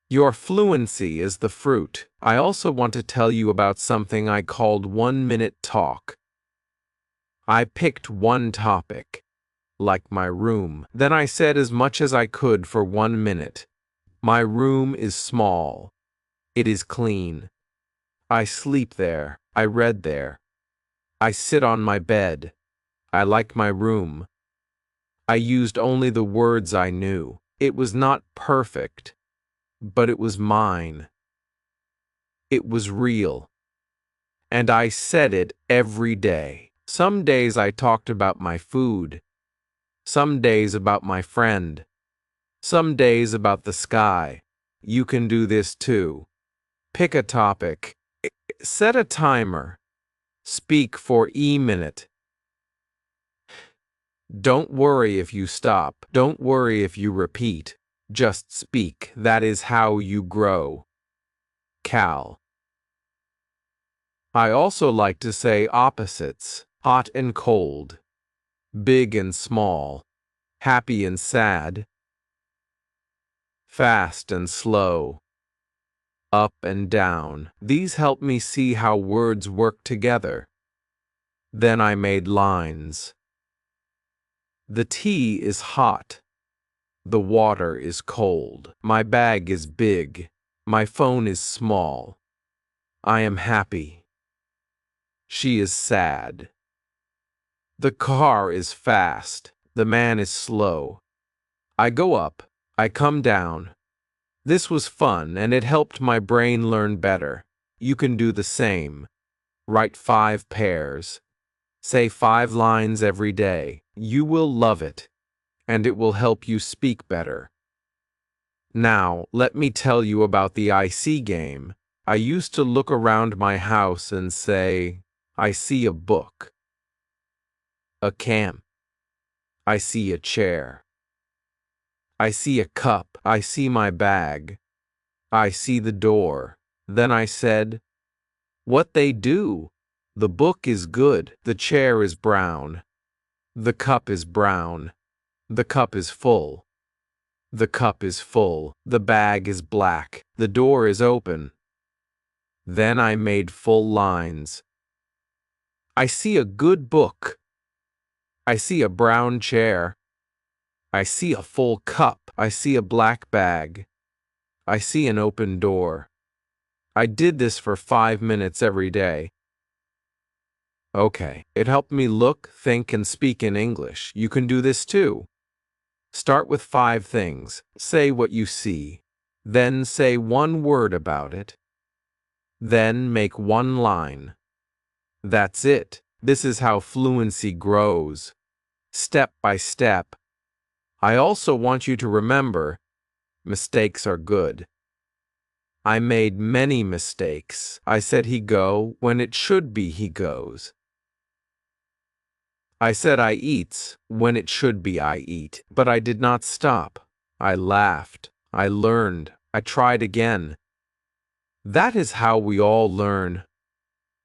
Your fluency is the fruit. I also want to tell you about something I called 1-minute talk. I picked 1 topic, like my room. Then I said as much as I could for 1 minute. My room is small. It is clean. I sleep there. I read there. I sit on my bed. I like my room. I used only the words I knew. It was not perfect, but it was mine. It was real. And I said it every day. Some days I talked about my food. Some days about my friend. Some days about the sky. You can do this too. Pick a topic. Set a timer. Speak for a minute. Don't worry if you stop. Don't worry if you repeat. Just speak. That is how you grow. Cal. I also like to say opposites. Hot and cold. Big and small. Happy and sad. Fast and slow. Up and down. These help me see how words work together. Then I made lines. The tea is hot. The water is cold. My bag is big. My phone is small. I am happy. She is sad. The car is fast. The man is slow. I go up. I come down. This was fun and it helped my brain learn better. You can do the same. Write 5 pairs. Say 5 lines every day. You will love it, and it will help you speak better. Now, let me tell you about the I see game. I used to look around my house and say, I see a book, a camp, I see a chair, I see a cup, I see my bag, I see the door. Then I said, what they do? The book is good, the chair is brown, the cup is brown, the cup is full, the cup is full, the bag is black, the door is open. Then I made full lines. I see a good book. I see a brown chair. I see a full cup. I see a black bag. I see an open door. I did this for 5 minutes every day. Okay, it helped me look, think, and speak in English. You can do this too. Start with 5 things. Say what you see. Then say 1 word about it. Then make 1 line. That's it. This is how fluency grows. Step by step. I also want you to remember, mistakes are good. I made many mistakes. I said he go when it should be he goes. I said I eats when it should be I eat. But I did not stop. I laughed. I learned. I tried again. That is how we all learn.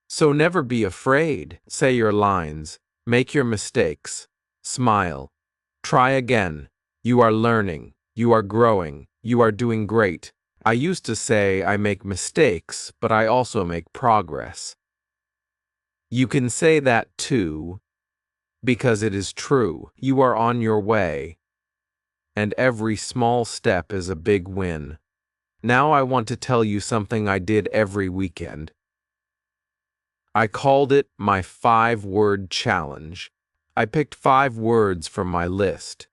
So never be afraid. Say your lines. Make your mistakes. Smile. Try again. You are learning. You are growing. You are doing great. I used to say I make mistakes, but I also make progress. You can say that too, because it is true. You are on your way. And every small step is a big win. Now I want to tell you something I did every weekend. I called it my 5-word challenge. I picked 5 words from my list.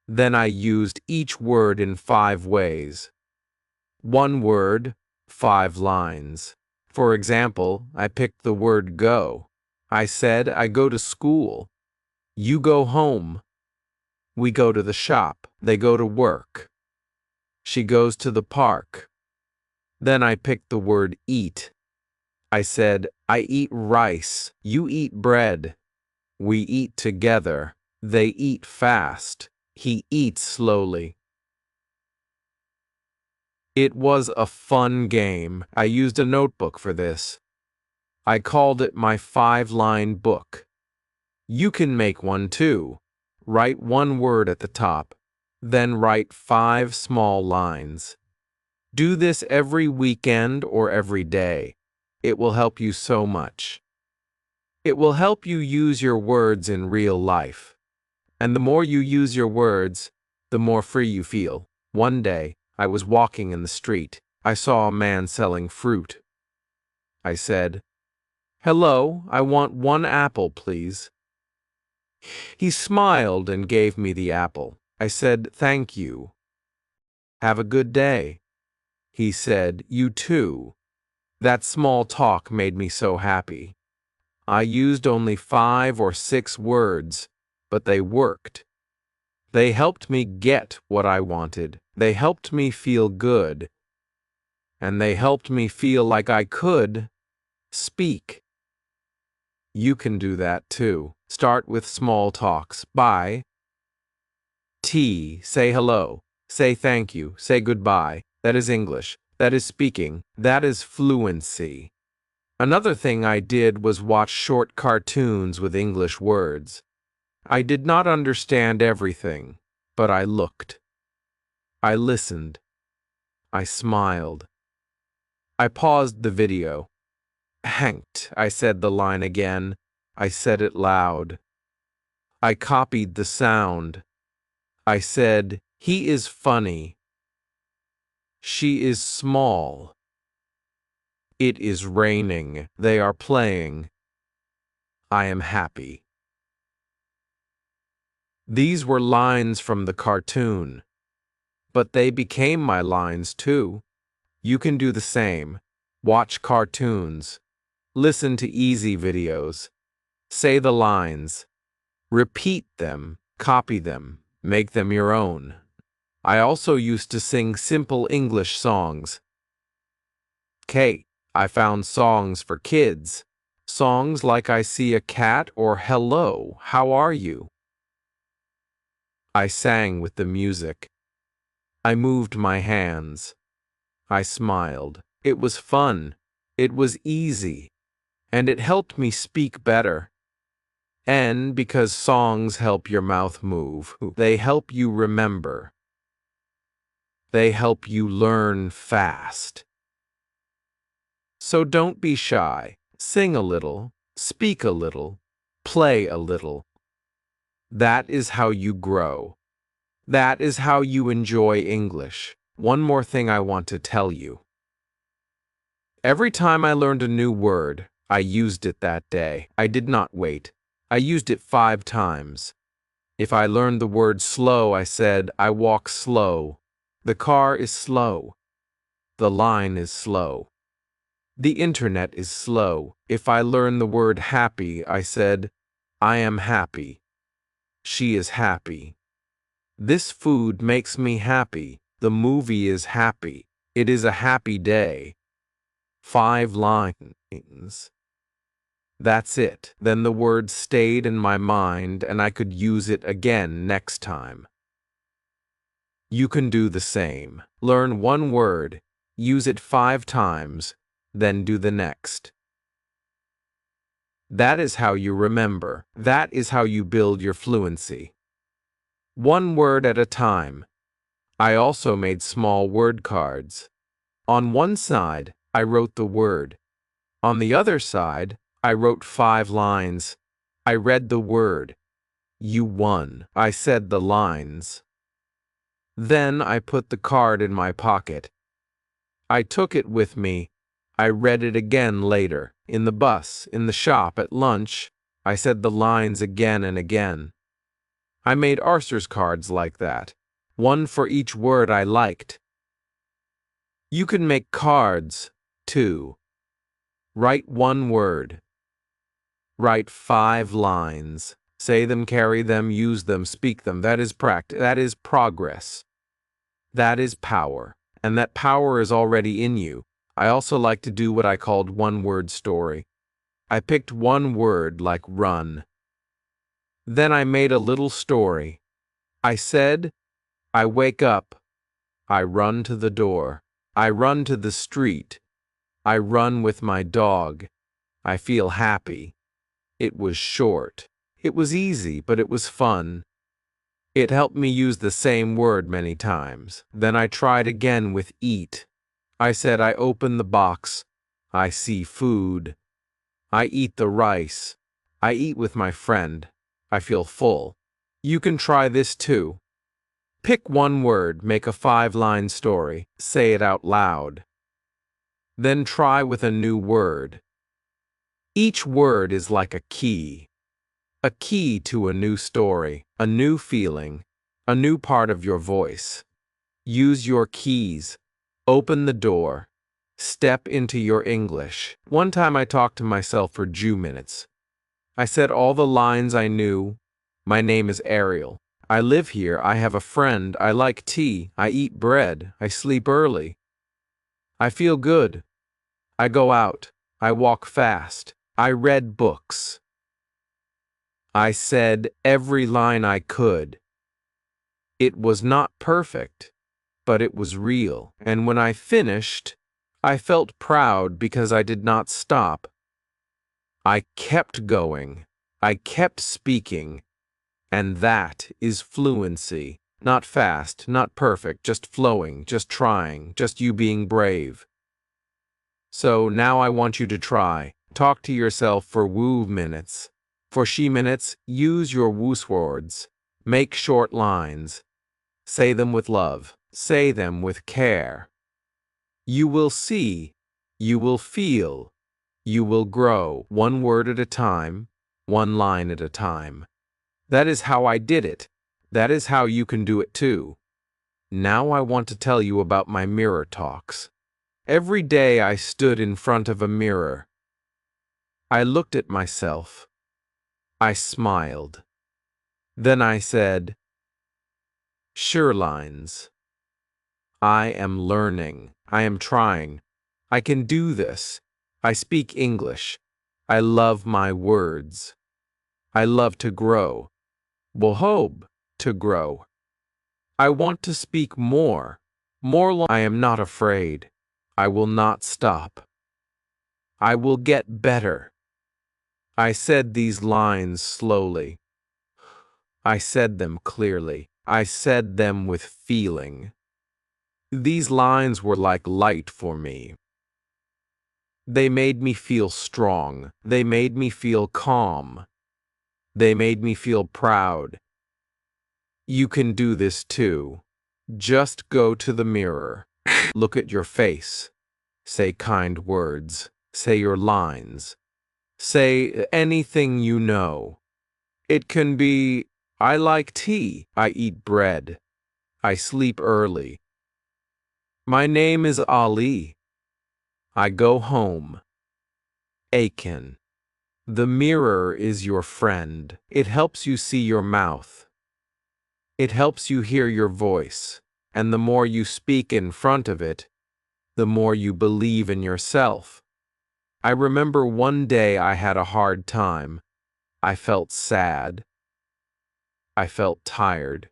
Then I used each word in 5 ways. 1 word, 5 lines. For example, I picked the word go. I said I go to school. You go home. We go to the shop. They go to work. She goes to the park. Then I picked the word eat. I said, I eat rice. You eat bread. We eat together. They eat fast. He eats slowly. It was a fun game. I used a notebook for this. I called it my 5-line book. You can make one too. Write 1 word at the top. Then write 5 small lines. Do this every weekend or every day. It will help you so much. It will help you use your words in real life. And the more you use your words, the more free you feel. One day, I was walking in the street. I saw a man selling fruit. I said, "Hello, I want 1 apple, please." He smiled and gave me the apple. I said, "Thank you. Have a good day." He said, "You too." That small talk made me so happy. I used only 5 or 6 words, but they worked. They helped me get what I wanted. They helped me feel good. And they helped me feel like I could speak. You can do that too. Start with small talks. Bye. T. Say hello. Say thank you. Say goodbye. That is English. That is speaking. That is fluency. Another thing I did was watch short cartoons with English words. I did not understand everything, but I looked. I listened. I smiled. I paused the video. Hanked, I said the line again. I said it loud. I copied the sound. I said, he is funny. She is small. It is raining. They are playing. I am happy. These were lines from the cartoon, but they became my lines too. You can do the same. Watch cartoons. Listen to easy videos. Say the lines. Repeat them. Copy them. Make them your own. I also used to sing simple English songs. I found songs for kids. Songs like I see a cat or hello, how are you? I sang with the music. I moved my hands. I smiled. It was fun. It was easy. And it helped me speak better. And because songs help your mouth move, they help you remember. They help you learn fast. So don't be shy. Sing a little, speak a little, play a little. That is how you grow. That is how you enjoy English. One more thing I want to tell you. Every time I learned a new word, I used it that day. I did not wait. I used it 5 times. If I learned the word slow, I said, I walk slow. The car is slow. The line is slow. The internet is slow. If I learned the word happy, I said, I am happy. She is happy. This food makes me happy. The movie is happy. It is a happy day. 5 lines. That's it. Then the word stayed in my mind and I could use it again next time. You can do the same. Learn one word, use it 5 times, then do the next. That is how you remember. That is how you build your fluency. One word at a time. I also made small word cards. On one side, I wrote the word. On the other side, I wrote 5 lines. I read the word. You won. I said the lines. Then I put the card in my pocket. I took it with me. I read it again later, in the bus, in the shop, at lunch. I said the lines again and again. I made Arthur's cards like that, one for each word I liked. You can make cards, too. Write one word. Write 5 lines. Say them, carry them, use them, speak them. That is practice. That is progress. That is power. And that power is already in you. I also like to do what I called one-word story. I picked one word like run. Then I made a little story. I said, I wake up. I run to the door. I run to the street. I run with my dog. I feel happy. It was short. It was easy, but it was fun. It helped me use the same word many times. Then I tried again with eat. I said I open the box. I see food. I eat the rice. I eat with my friend. I feel full. You can try this too. Pick one word, make a 5-line story, say it out loud. Then try with a new word. Each word is like a key to a new story, a new feeling, a new part of your voice. Use your keys. Open the door. Step into your English. One time I talked to myself for 2 minutes. I said all the lines I knew. My name is Ariel. I live here, I have a friend, I like tea, I eat bread, I sleep early. I feel good. I go out, I walk fast, I read books. I said every line I could. It was not perfect, but it was real. And when I finished, I felt proud because I did not stop. I kept going. I kept speaking. And that is fluency. Not fast, not perfect, just flowing, just trying, just you being brave. So now I want you to try. Talk to yourself for woo minutes. For she minutes, use your woos words. Make short lines. Say them with love. Say them with care. You will see. You will feel. You will grow, one word at a time, one line at a time. That is how I did it. That is how you can do it too. Now I want to tell you about my mirror talks. Every day I stood in front of a mirror. I looked at myself. I smiled. Then I said, "Sure lines. I am learning. I am trying. I can do this. I speak English. I love my words. I love to grow. Wohob, to grow. I want to speak more. I am not afraid. I will not stop. I will get better." I said these lines slowly. I said them clearly. I said them with feeling. These lines were like light for me. They made me feel strong. They made me feel calm. They made me feel proud. You can do this too. Just go to the mirror. Look at your face. Say kind words. Say your lines. Say anything you know. It can be, "I like tea. I eat bread. I sleep early. My name is Ali. I go home." Aiken. The mirror is your friend. It helps you see your mouth. It helps you hear your voice. And the more you speak in front of it, the more you believe in yourself. I remember one day I had a hard time. I felt sad. I felt tired.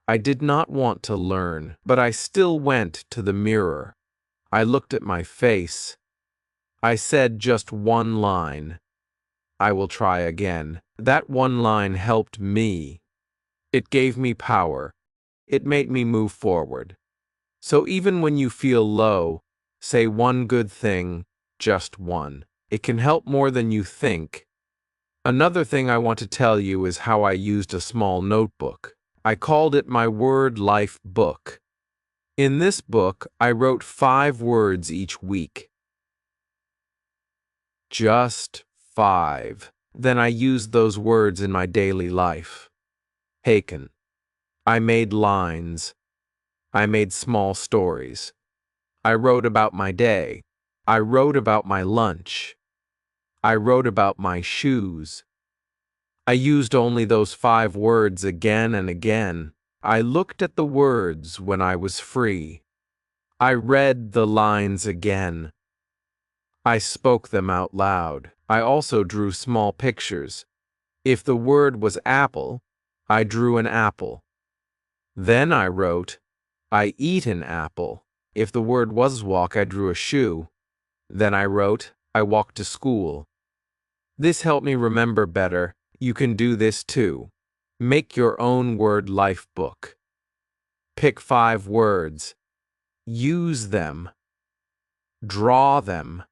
I did not want to learn, but I still went to the mirror. I looked at my face. I said just one line. "I will try again." That one line helped me. It gave me power. It made me move forward. So even when you feel low, say one good thing, just one. It can help more than you think. Another thing I want to tell you is how I used a small notebook. I called it my Word Life book. In this book, I wrote 5 words each week. Just 5. Then I used those words in my daily life. Haken. I made lines. I made small stories. I wrote about my day. I wrote about my lunch. I wrote about my shoes. I used only those 5 words again and again. I looked at the words when I was free. I read the lines again. I spoke them out loud. I also drew small pictures. If the word was apple, I drew an apple. Then I wrote, "I eat an apple." If the word was walk, I drew a shoe. Then I wrote, "I walk to school." This helped me remember better. You can do this too. Make your own word life book. Pick 5 words. Use them. Draw them.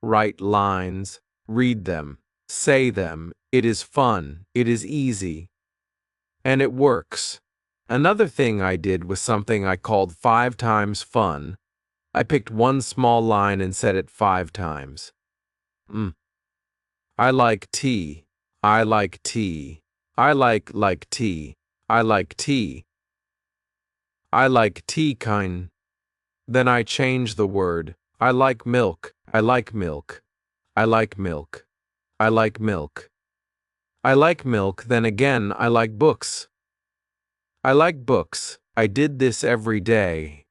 Write lines. Read them. Say them. It is fun. It is easy. And it works. Another thing I did was something I called 5 times fun. I picked one small line and said it 5 times. I like tea. I like tea. I like tea. I like tea. I like tea kind. Then I change the word. I like milk. I like milk. I like milk. I like milk. I like milk. Then again, I like books. I like books. I did this every day.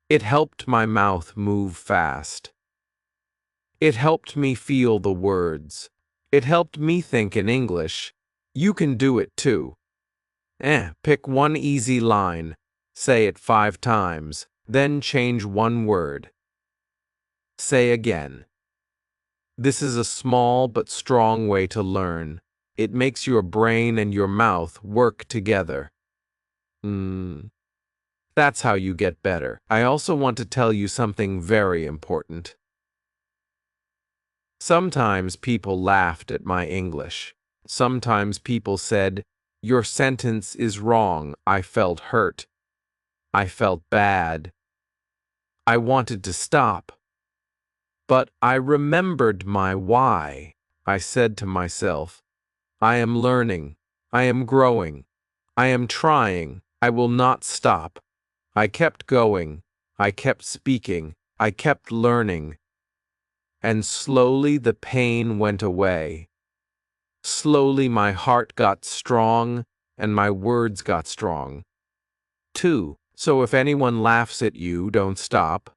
It helped my mouth move fast. It helped me feel the words. It helped me think in English. You can do it too. Pick one easy line. Say it 5 times. Then change one word. Say again. This is a small but strong way to learn. It makes your brain and your mouth work together. That's how you get better. I also want to tell you something very important. Sometimes people laughed at my English. Sometimes people said, "Your sentence is wrong." I felt hurt. I felt bad. I wanted to stop. But I remembered my why. I said to myself, I am learning. I am growing. I am trying. I will not stop. I kept going. I kept speaking. I kept learning. And slowly the pain went away. Slowly my heart got strong and my words got strong. 2. So if anyone laughs at you, don't stop.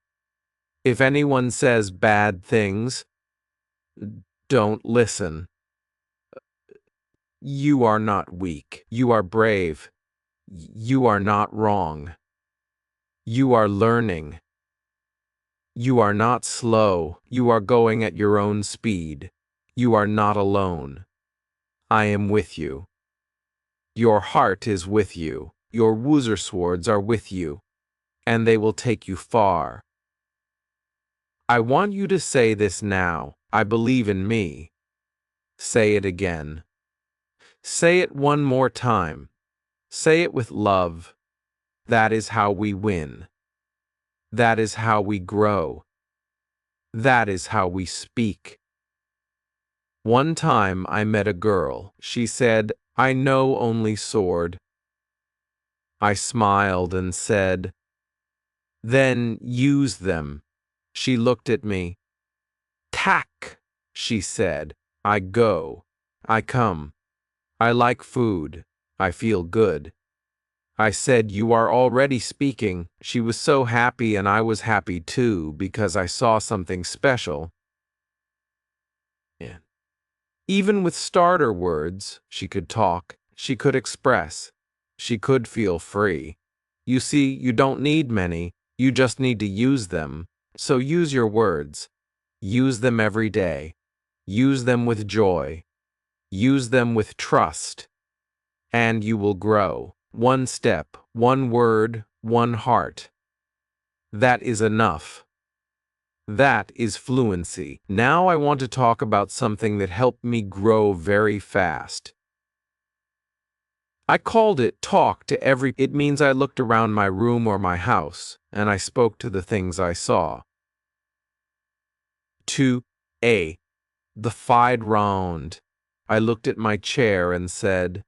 If anyone says bad things, don't listen. You are not weak. You are brave. You are not wrong. You are learning. You are not slow. You are going at your own speed. You are not alone. I am with you. Your heart is with you. Your Woozer swords are with you, and they will take you far. I want you to say this now. I believe in me. Say it again. Say it one more time. Say it with love. That is how we win. That is how we grow. That is how we speak. One time I met a girl. She said, "I know only sword." I smiled and said, "Then use them." She looked at me. "Tack," she said. I go. I come. I like food. I feel good. I said, "You are already speaking." She was so happy and I was happy too because I saw something special. Even with starter words, she could talk, she could express, she could feel free. You see, you don't need many, you just need to use them. So use your words. Use them every day. Use them with joy. Use them with trust. And you will grow. One step, one word, one heart. That is enough. That is fluency. Now I want to talk about something that helped me grow very fast. I called it talk to every. It means I looked around my room or my house, and I spoke to the things I saw. 2a. The fied round. I looked at my chair and said,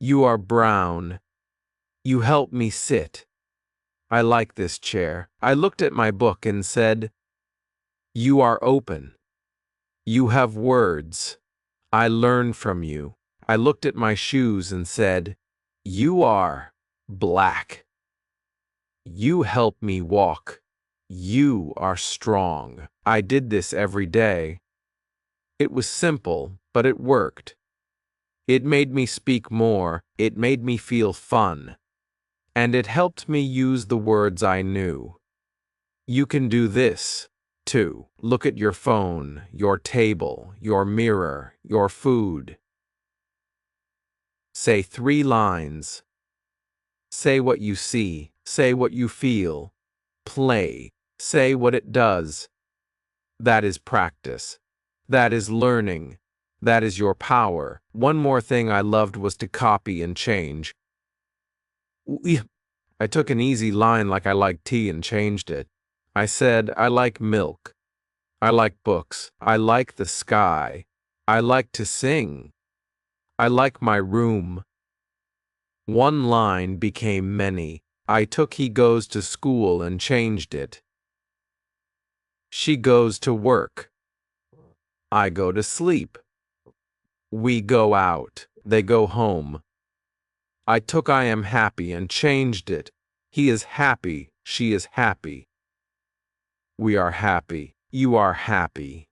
"You are brown. You help me sit. I like this chair." I looked at my book and said, "You are open. You have words. I learn from you." I looked at my shoes and said, "You are black. You help me walk. You are strong." I did this every day. It was simple, but it worked. It made me speak more. It made me feel fun. And it helped me use the words I knew. You can do this, too. Look at your phone, your table, your mirror, your food. Say 3 lines. Say what you see. Say what you feel. Play. Say what it does. That is practice. That is learning. That is your power. One more thing I loved was to copy and change. I took an easy line like I like tea and changed it. I said, "I like milk. I like books. I like the sky. I like to sing. I like my room." One line became many. I took "he goes to school" and changed it. She goes to work. I go to sleep. We go out. They go home. I took I am happy and changed it. He is happy, she is happy. We are happy, you are happy.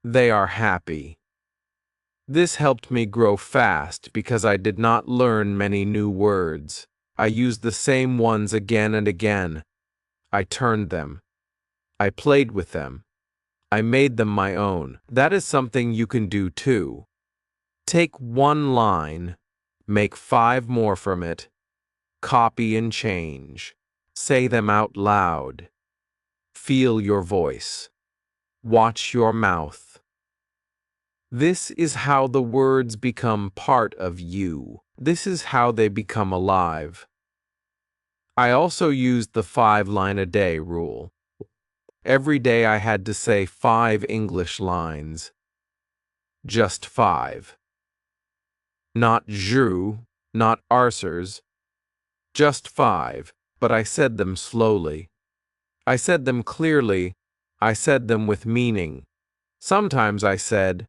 They are happy. This helped me grow fast because I did not learn many new words. I used the same ones again and again. I turned them. I played with them. I made them my own. That is something you can do too. Take one line, make 5 more from it, copy and change. Say them out loud. Feel your voice. Watch your mouth. This is how the words become part of you. This is how they become alive. I also used the 5-line-a-day rule. Every day I had to say 5 English lines. Just 5. Not jus, not arsers. Just 5, but I said them slowly. I said them clearly. I said them with meaning. Sometimes I said,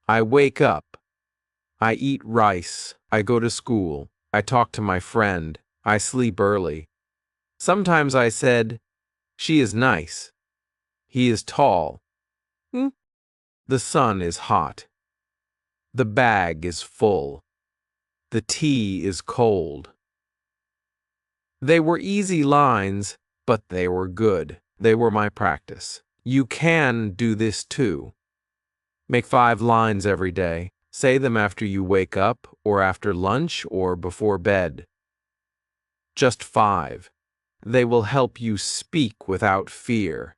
I wake up. I eat rice. I go to school. I talk to my friend. I sleep early. Sometimes I said, she is nice. He is tall. The sun is hot. The bag is full. The tea is cold. They were easy lines, but they were good. They were my practice. You can do this too. Make 5 lines every day. Say them after you wake up, or after lunch, or before bed. Just 5. They will help you speak without fear.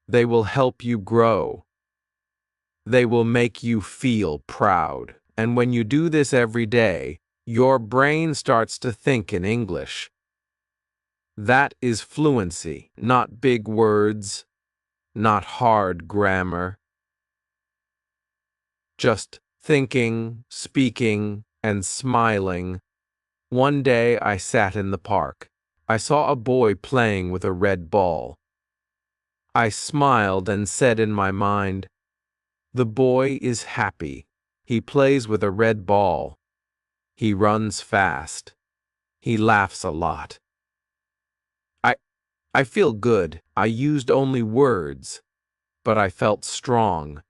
They will help you grow. They will make you feel proud. And when you do this every day, your brain starts to think in English. That is fluency, not big words, not hard grammar. Just thinking, speaking, and smiling. One day I sat in the park. I saw a boy playing with a red ball. I smiled and said in my mind, the boy is happy. He plays with a red ball. He runs fast. He laughs a lot. I feel good. I used only words, but I felt strong.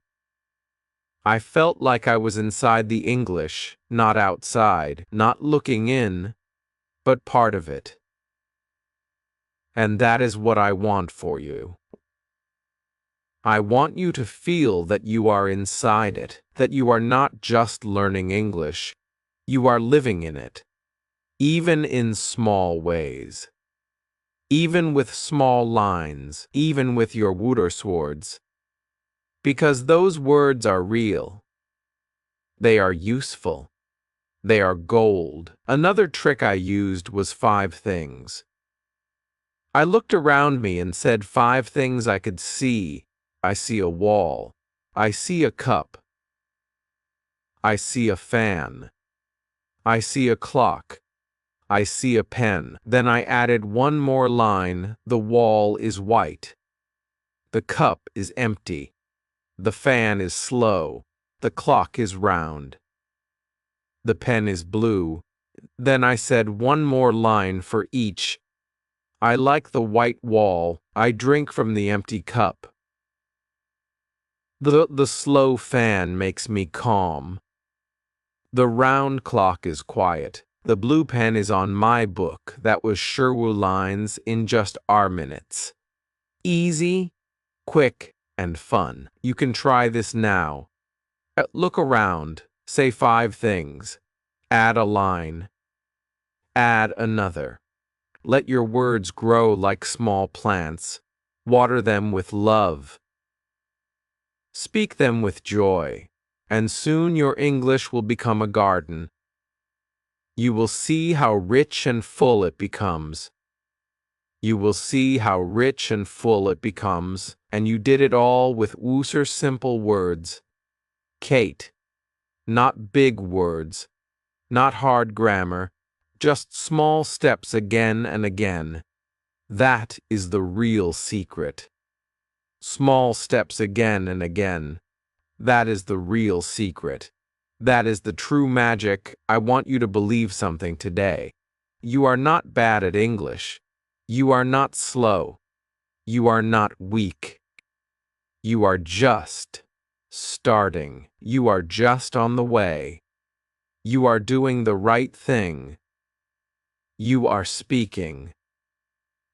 I felt like I was inside the English, not outside, not looking in, but part of it. And that is what I want for you. I want you to feel that you are inside it, that you are not just learning English, you are living in it, even in small ways. Even with small lines, even with your Wörterswords. Because those words are real. They are useful. They are gold. Another trick I used was 5 things. I looked around me and said 5 things I could see. I see a wall. I see a cup. I see a fan. I see a clock. I see a pen. Then I added one more line. The wall is white. The cup is empty. The fan is slow. The clock is round. The pen is blue. Then I said one more line for each. I like the white wall. I drink from the empty cup. The slow fan makes me calm. The round clock is quiet. The blue pen is on my book. That was Sherwood lines in just our minutes. Easy, quick, and fun. You can try this now. Look around. Say 5 things. Add a line. Add another. Let your words grow like small plants. Water them with love. Speak them with joy. And soon your English will become a garden. You will see how rich and full it becomes. You will see how rich and full it becomes, and you did it all with Wooser simple words. Kate. Not big words, not hard grammar, just small steps again and again. That is the real secret. Small steps again and again. That is the real secret. That is the true magic. I want you to believe something today. You are not bad at English. You are not slow. You are not weak. You are just starting. You are just on the way. You are doing the right thing. You are speaking.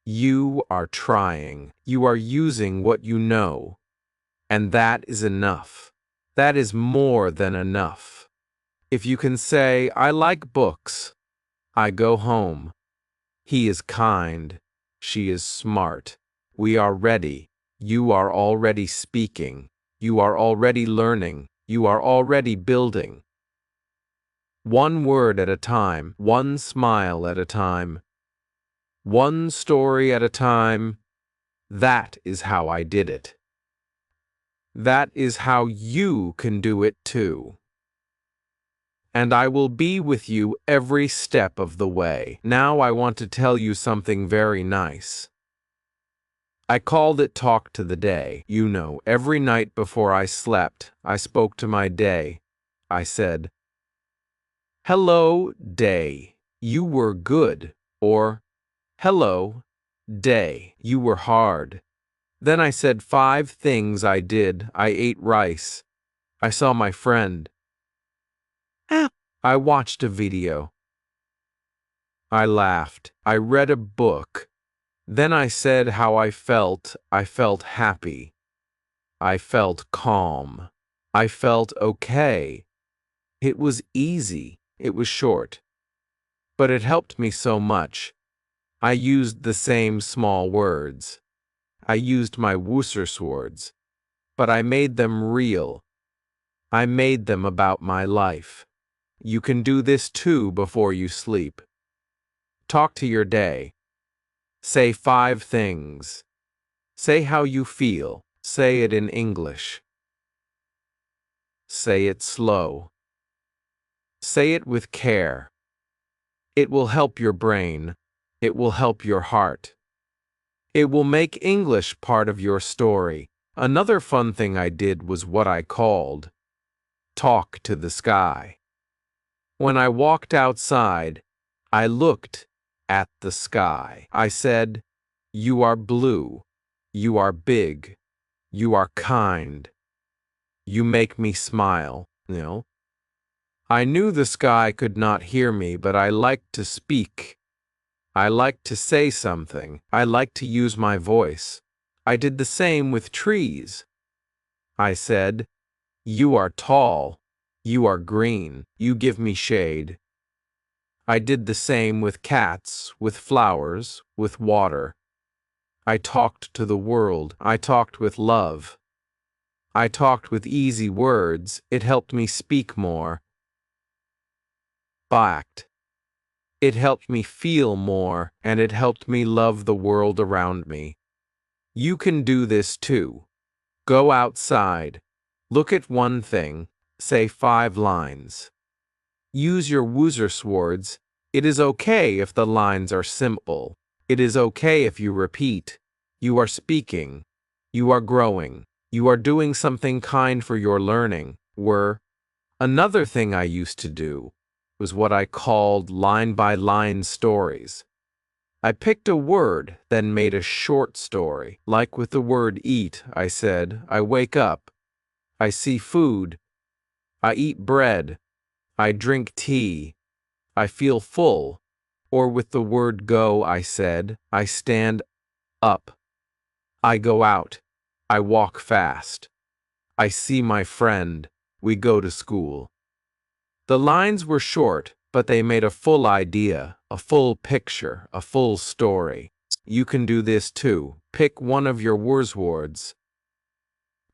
You are trying. You are using what you know. And that is enough. That is more than enough. If you can say, I like books, I go home. He is kind. She is smart. We are ready. You are already speaking. You are already learning. You are already building. One word at a time, one smile at a time, one story at a time. That is how I did it. That is how you can do it too. And I will be with you every step of the way. Now I want to tell you something very nice. I called it Talk to the Day. You know, every night before I slept, I spoke to my day. I said, Hello, day. You were good. Or, Hello, day. You were hard. Then I said 5 things I did. I ate rice. I saw my friend. I watched a video. I laughed. I read a book. Then I said how I felt. I felt happy. I felt calm. I felt okay. It was easy. It was short. But it helped me so much. I used the same small words. I used my Words, but I made them real. I made them about my life. You can do this too before you sleep. Talk to your day. Say 5 things. Say how you feel. Say it in English. Say it slow. Say it with care. It will help your brain. It will help your heart. It will make English part of your story. Another fun thing I did was what I called talk to the sky. When I walked outside, I looked at the sky. I said, You are blue. You are big. You are kind. You make me smile. I knew the sky could not hear me, but I liked to speak. I liked to say something. I liked to use my voice. I did the same with trees. I said, You are tall. You are green. You give me shade. I did the same with cats, with flowers, with water. I talked to the world. I talked with love. I talked with easy words. It helped me speak more. Fact. It helped me feel more, and it helped me love the world around me. You can do this too. Go outside. Look at one thing. Say 5 lines. Use your Words. It is okay if the lines are simple. It is okay if you repeat. You are speaking. You are growing. You are doing something kind for your learning. Another thing I used to do was what I called line-by-line stories. I picked a word, then made a short story. Like with the word eat, I said, I wake up. I see food. I eat bread. I drink tea. I feel full. Or with the word go, I said, I stand up. I go out. I walk fast. I see my friend. We go to school. The lines were short, but they made a full idea, a full picture, a full story. You can do this too. Pick one of your words.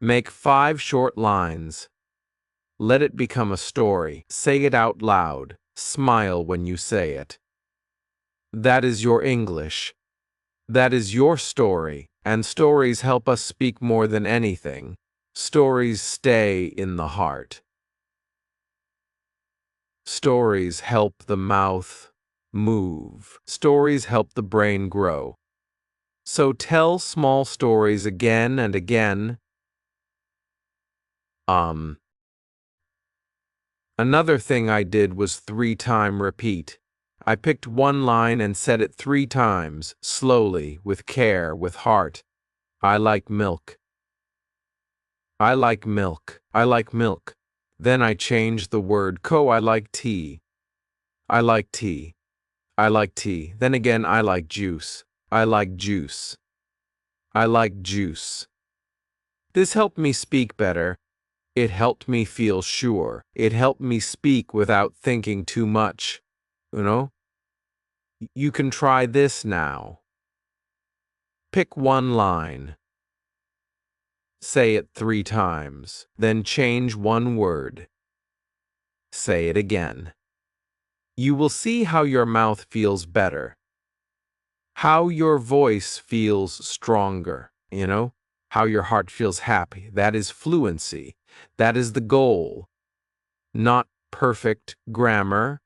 Make 5 short lines. Let it become a story. Say it out loud. Smile when you say it. That is your English. That is your story, and stories help us speak more than anything. Stories stay in the heart. Stories help the mouth move. Stories help the brain grow. So tell small stories again and again. Another thing I did was 3-time repeat. I picked one line and said it 3 times, slowly, with care, with heart. I like milk. I like milk. I like milk. Then I changed the word I like tea. I like tea. I like tea. Then again, I like juice. I like juice. I like juice. This helped me speak better. It helped me feel sure. It helped me speak without thinking too much. You know? You can try this now. Pick one line. Say it 3 times. Then change one word. Say it again. You will see how your mouth feels better. How your voice feels stronger, How your heart feels happy. That is fluency. That is the goal. Not perfect grammar,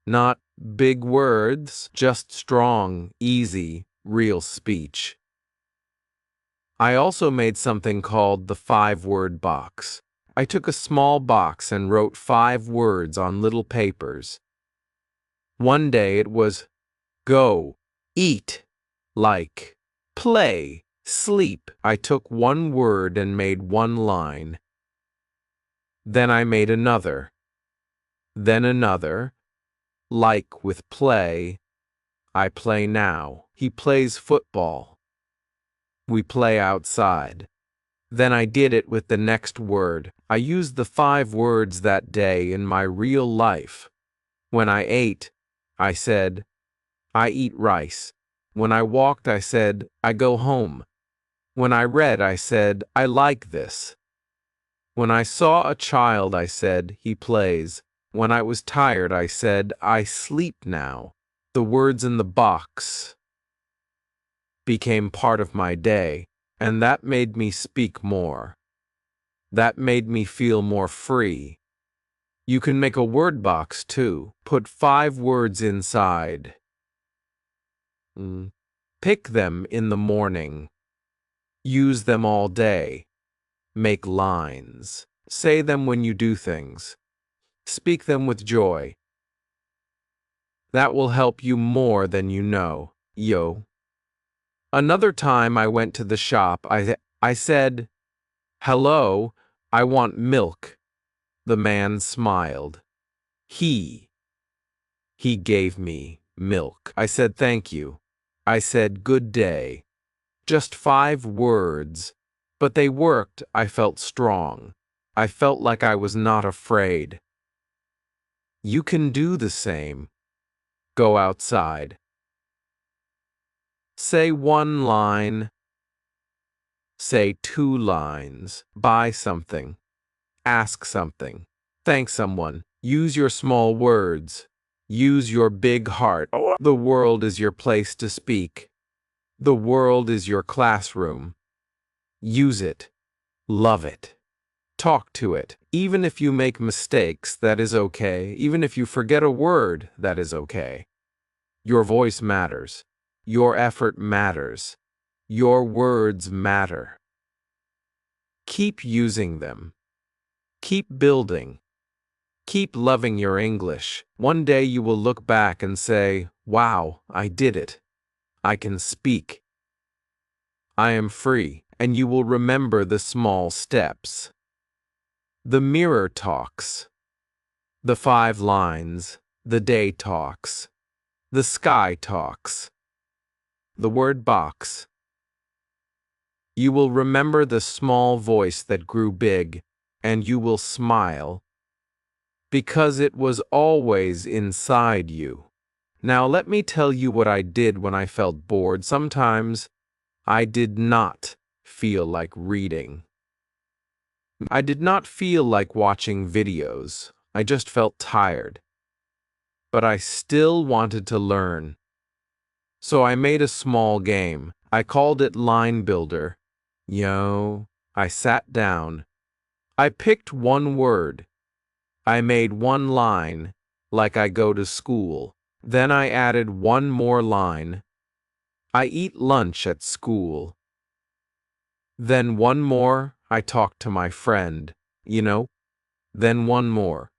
not big words, just strong, easy, real speech. I also made something called the 5-word box. I took a small box and wrote 5 words on little papers. One day it was go, eat, like, play, sleep. I took one word and made one line. Then I made another. Then another. Like with play. I play now. He plays football. We play outside. Then I did it with the next word. I used the 5 words that day in my real life. When I ate, I said, I eat rice. When I walked, I said, I go home. When I read, I said, I like this. When I saw a child, I said, he plays. When I was tired, I said, I sleep now. The words in the box became part of my day, and that made me speak more. That made me feel more free. You can make a word box, too. Put 5 words inside. Pick them in the morning. Use them all day. Make lines. Say them when you do things. Speak them with joy. That will help you more than you know. Yo. Another time I went to the shop, I said, hello, I want milk. The man smiled. He gave me milk. I said thank you. I said good day. Just 5 words, but they worked. I felt strong. I felt like I was not afraid. You can do the same. Go outside. Say 1 line. Say 2 lines. Buy something. Ask something. Thank someone. Use your small words. Use your big heart. The world is your place to speak. The world is your classroom. Use it. Love it. Talk to it. Even if you make mistakes, that is okay. Even if you forget a word, that is okay. Your voice matters. Your effort matters. Your words matter. Keep using them. Keep building. Keep loving your English. One day you will look back and say, wow, I did it. I can speak. I am free, and you will remember the small steps. The mirror talks. The 5 lines. The day talks. The sky talks. The word box. You will remember the small voice that grew big, and you will smile, because it was always inside you. Now let me tell you what I did when I felt bored. Sometimes I did not feel like reading. I did not feel like watching videos. I just felt tired. But I still wanted to learn. So I made a small game. I called it Line Builder. I sat down. I picked 1 word. I made 1 line, like I go to school. Then I added 1 more line. I eat lunch at school. Then 1 more, I talk to my friend. Then 1 more.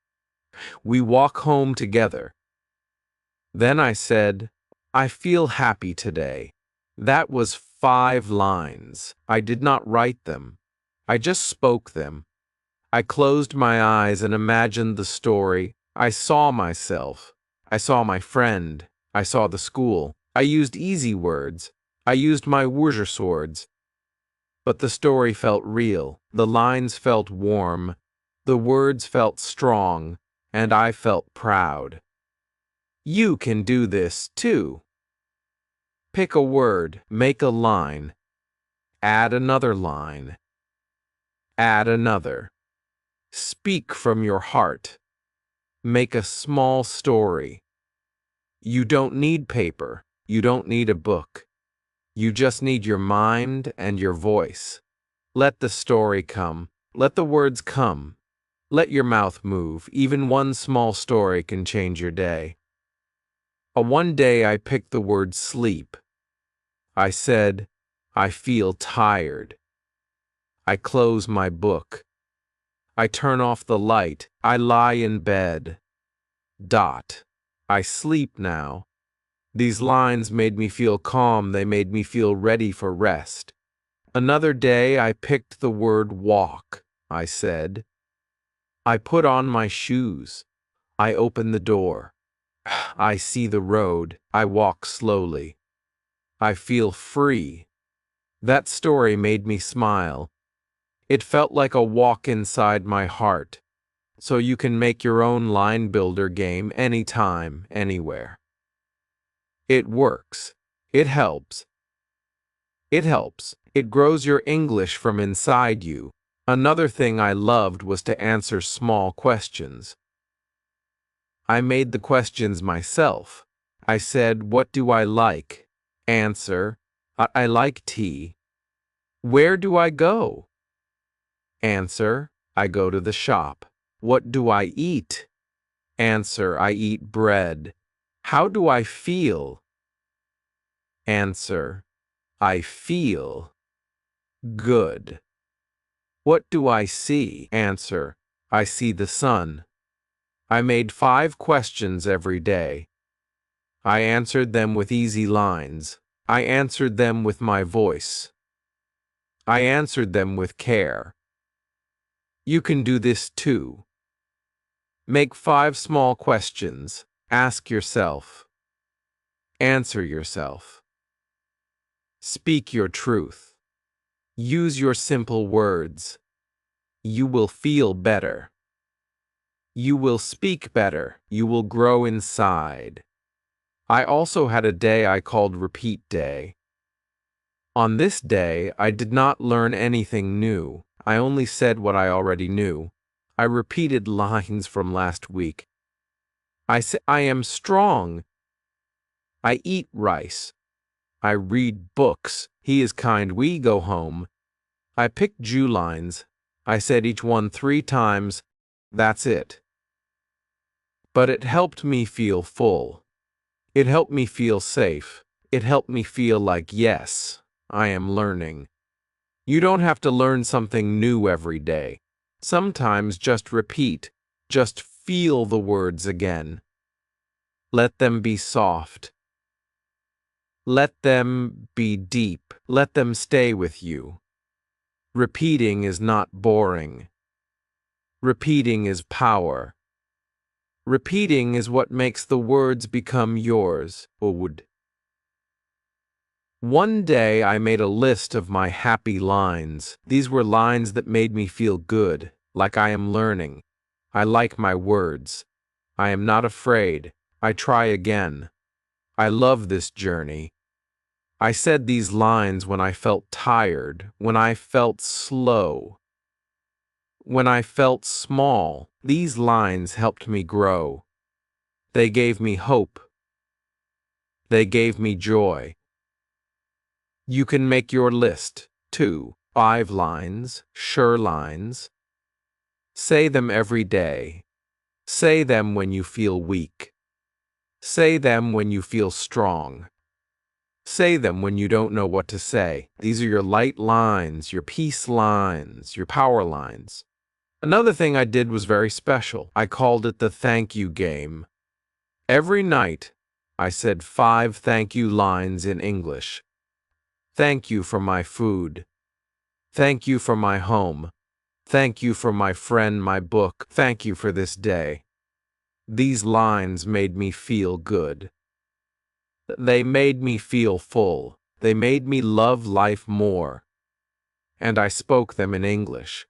We walk home together. Then I said, I feel happy today. That was 5 lines. I did not write them. I just spoke them. I closed my eyes and imagined the story. I saw myself. I saw my friend. I saw the school. I used easy words. I used my Wurzer swords. But the story felt real. The lines felt warm. The words felt strong. And I felt proud. You can do this too. Pick a word, make a line, add another line, add another. Speak from your heart. Make a small story. You don't need paper. You don't need a book. You just need your mind and your voice. Let the story come. Let the words come. Let your mouth move. Even one small story can change your day. One day I picked the word sleep. I said, I feel tired. I close my book. I turn off the light. I lie in bed. I sleep now. These lines made me feel calm. They made me feel ready for rest. Another day I picked the word walk. I said, I put on my shoes. I open the door. I see the road. I walk slowly. I feel free. That story made me smile. It felt like a walk inside my heart. So you can make your own line builder game anytime, anywhere. It works. It helps. It helps. It grows your English from inside you. Another thing I loved was to answer small questions. I made the questions myself. I said, what do I like? Answer, I like tea. Where do I go? Answer, I go to the shop. What do I eat? Answer, I eat bread. How do I feel? Answer, I feel good. What do I see? Answer, I see the sun. I made 5 questions every day. I answered them with easy lines. I answered them with my voice. I answered them with care. You can do this too. Make 5 small questions. Ask yourself. Answer yourself. Speak your truth. Use your simple words. You will feel better. You will speak better. You will grow inside. I also had a day I called Repeat Day. On this day, I did not learn anything new. I only said what I already knew. I repeated lines from last week. I say, I am strong. I eat rice. I read books. He is kind. We go home. I picked Jew lines. I said each one 3 times. That's it. But it helped me feel full. It helped me feel safe. It helped me feel like, yes, I am learning. You don't have to learn something new every day. Sometimes just repeat. Just feel the words again. Let them be soft. Let them be deep. Let them stay with you. Repeating is not boring. Repeating is power. Repeating is what makes the words become yours. One day I made a list of my happy lines. These were lines that made me feel good, like I am learning. I like my words. I am not afraid. I try again. I love this journey. I said these lines when I felt tired, when I felt slow, when I felt small. These lines helped me grow. They gave me hope. They gave me joy. You can make your list, too. 5 lines, sure lines. Say them every day. Say them when you feel weak. Say them when you feel strong. Say them when you don't know what to say. These are your light lines, your peace lines, your power lines. Another thing I did was very special. I called it the thank you game. Every night, I said 5 thank you lines in English. Thank you for my food. Thank you for my home. Thank you for my friend, my book. Thank you for this day. These lines made me feel good. They made me feel full. They made me love life more. And I spoke them in English.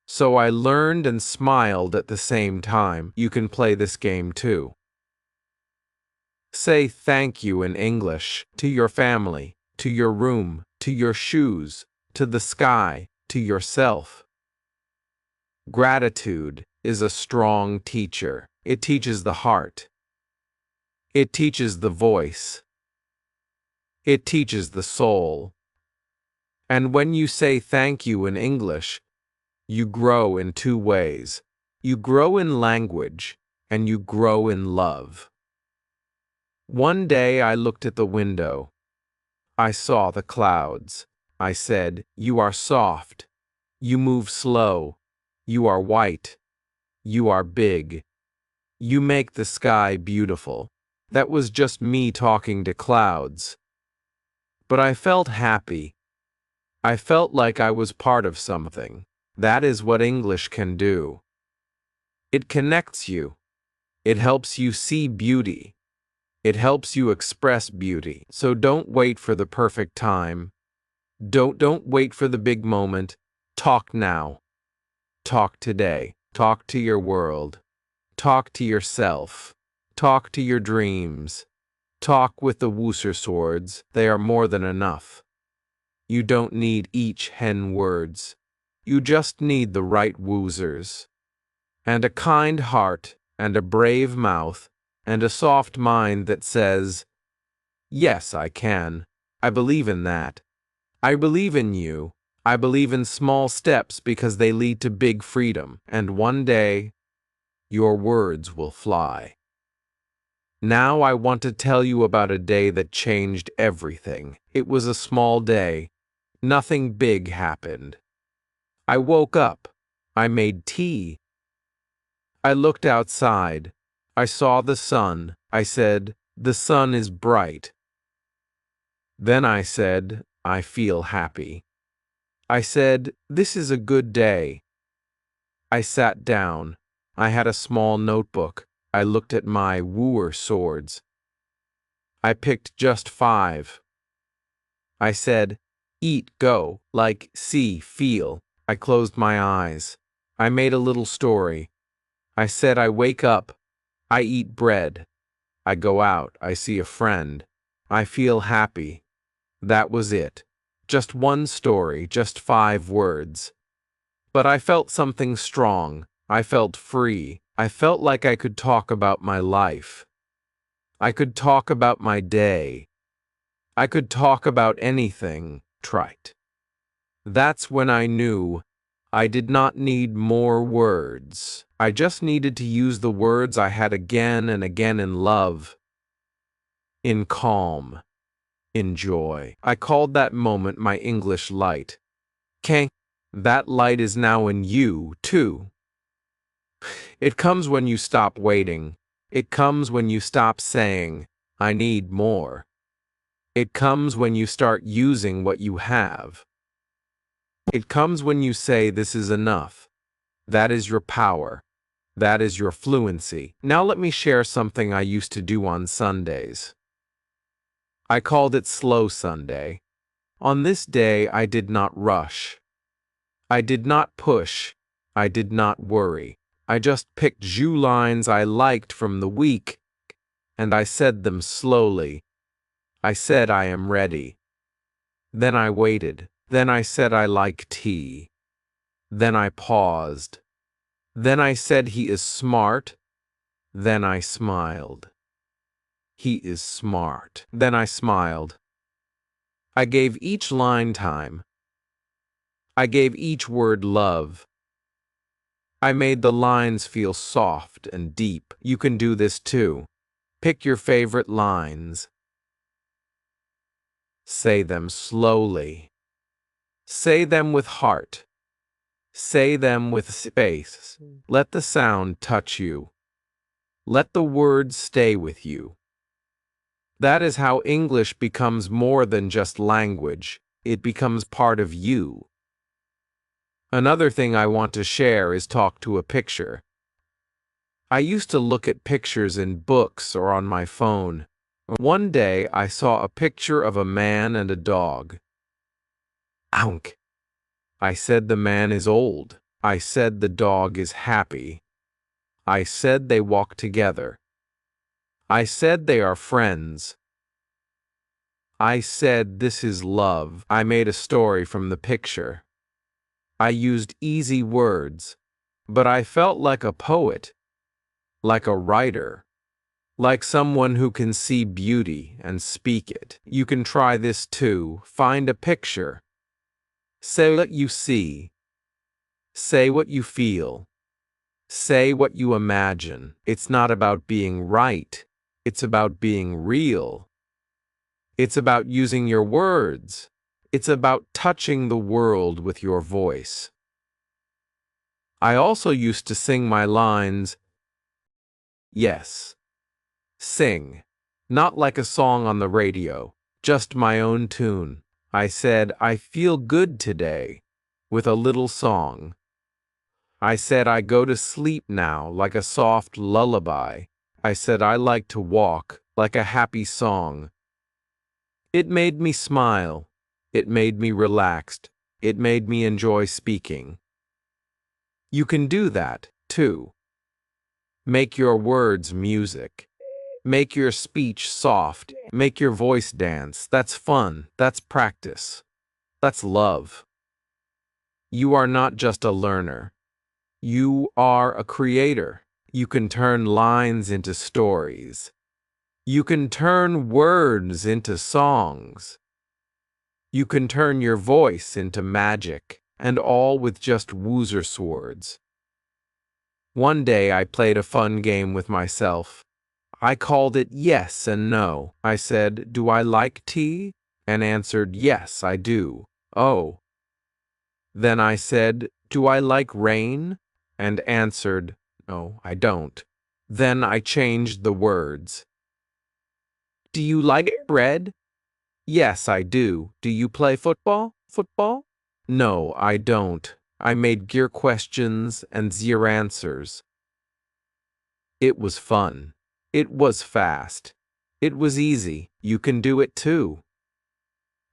So I learned and smiled at the same time. You can play this game too. Say thank you in English to your family, to your room, to your shoes, to the sky, to yourself. Gratitude is a strong teacher. It teaches the heart. It teaches the voice. It teaches the soul. And when you say thank you in English, you grow in 2 ways. You grow in language, and you grow in love. One day I looked at the window. I saw the clouds. I said, "You are soft. You move slow. You are white. You are big. You make the sky beautiful." That was just me talking to clouds. But I felt happy. I felt like I was part of something. That is what English can do. It connects you. It helps you see beauty. It helps you express beauty. So don't wait for the perfect time. Don't wait for the big moment. Talk now. Talk today. Talk to your world. Talk to yourself. Talk to your dreams. Talk with the Wooser swords. They are more than enough. You don't need each hen words. You just need the right woozers. And a kind heart, and a brave mouth, and a soft mind that says, "Yes, I can. I believe in that. I believe in you. I believe in small steps because they lead to big freedom. And one day, your words will fly." Now I want to tell you about a day that changed everything. It was a small day. Nothing big happened. I woke up. I made tea. I looked outside. I saw the sun. I said, "The sun is bright." Then I said, "I feel happy." I said, "This is a good day." I sat down. I had a small notebook. I looked at my wooer swords. I picked just 5. I said, "Eat, go," like see, feel. I closed my eyes. I made a little story. I said, I wake up. I eat bread. I go out. I see a friend. I feel happy. That was it. Just one story, just 5 words. But I felt something strong. I felt free. I felt like I could talk about my life. I could talk about my day. I could talk about anything trite. That's when I knew I did not need more words. I just needed to use the words I had again and again in love, in calm, in joy. I called that moment my English light. That light is now in you, too. It comes when you stop waiting. It comes when you stop saying, "I need more." It comes when you start using what you have. It comes when you say, "This is enough." That is your power. That is your fluency. Now let me share something I used to do on Sundays. I called it Slow Sunday. On this day, I did not rush. I did not push. I did not worry. I just picked few lines I liked from the week, and I said them slowly. I said, "I am ready." Then I waited. Then I said, "I like tea." Then I paused. Then I said, "He is smart." Then I smiled. "He is smart." Then I smiled. I gave each line time. I gave each word love. I made the lines feel soft and deep. You can do this too. Pick your favorite lines. Say them slowly. Say them with heart. Say them with space. Let the sound touch you. Let the words stay with you. That is how English becomes more than just language. It becomes part of you. Another thing I want to share is talk to a picture. I used to look at pictures in books or on my phone. One day I saw a picture of a man and a dog. Ounk! I said the man is old. I said the dog is happy. I said they walk together. I said they are friends. I said this is love. I made a story from the picture. I used easy words, but I felt like a poet, like a writer, like someone who can see beauty and speak it. You can try this too. Find a picture. Say what you see. Say what you feel. Say what you imagine. It's not about being right. It's about being real. It's about using your words. It's about touching the world with your voice. I also used to sing my lines. Yes. Sing. Not like a song on the radio, just my own tune. I said, I feel good today, with a little song. I said, I go to sleep now like a soft lullaby. I said, I like to walk like a happy song. It made me smile. It made me relaxed. It made me enjoy speaking. You can do that, too. Make your words music. Make your speech soft. Make your voice dance. That's fun. That's practice. That's love. You are not just a learner. You are a creator. You can turn lines into stories. You can turn words into songs. You can turn your voice into magic, and all with just Woozer swords. One day I played a fun game with myself. I called it yes and no. I said, do I like tea? And answered, yes, I do. Oh. Then I said, do I like rain? And answered, no, I don't. Then I changed the words. Do you like bread? Yes, I do. Do you play football? Football? No, I don't. I made gear questions and zero answers. It was fun. It was fast. It was easy. You can do it too.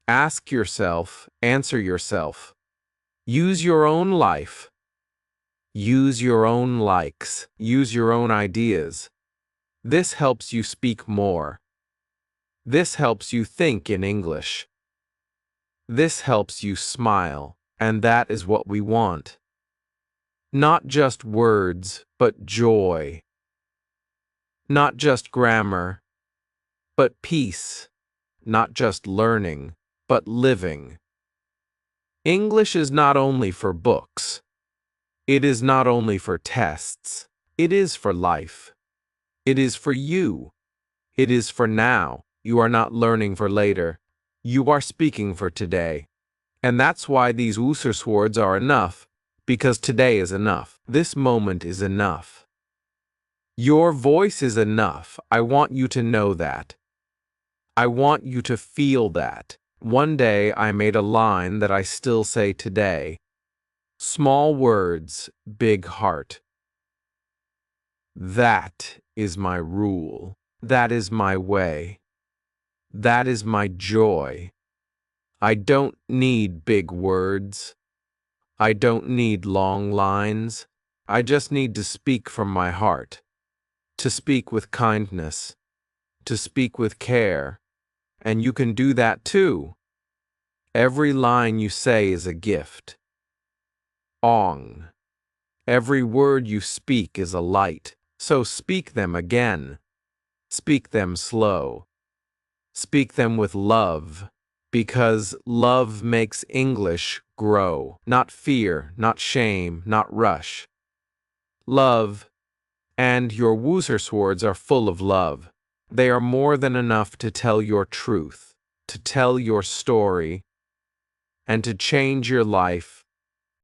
Ask yourself, answer yourself. Use your own life. Use your own likes. Use your own ideas. This helps you speak more. This helps you think in English. This helps you smile, and that is what we want. Not just words, but joy. Not just grammar, but peace. Not just learning, but living. English is not only for books. It is not only for tests. It is for life. It is for you. It is for now. You are not learning for later. You are speaking for today. And that's why these Woozer swords are enough, because today is enough. This moment is enough. Your voice is enough. I want you to know that. I want you to feel that. One day I made a line that I still say today. Small words, big heart. That is my rule. That is my way. That is my joy. I don't need big words. I don't need long lines. I just need to speak from my heart. To speak with kindness. To speak with care. And you can do that too. Every line you say is a gift. Ong. Every word you speak is a light. So speak them again. Speak them slow. Speak them with love, because love makes English grow. Not fear, not shame, not rush. Love, and your Woozer swords are full of love. They are more than enough to tell your truth, to tell your story, and to change your life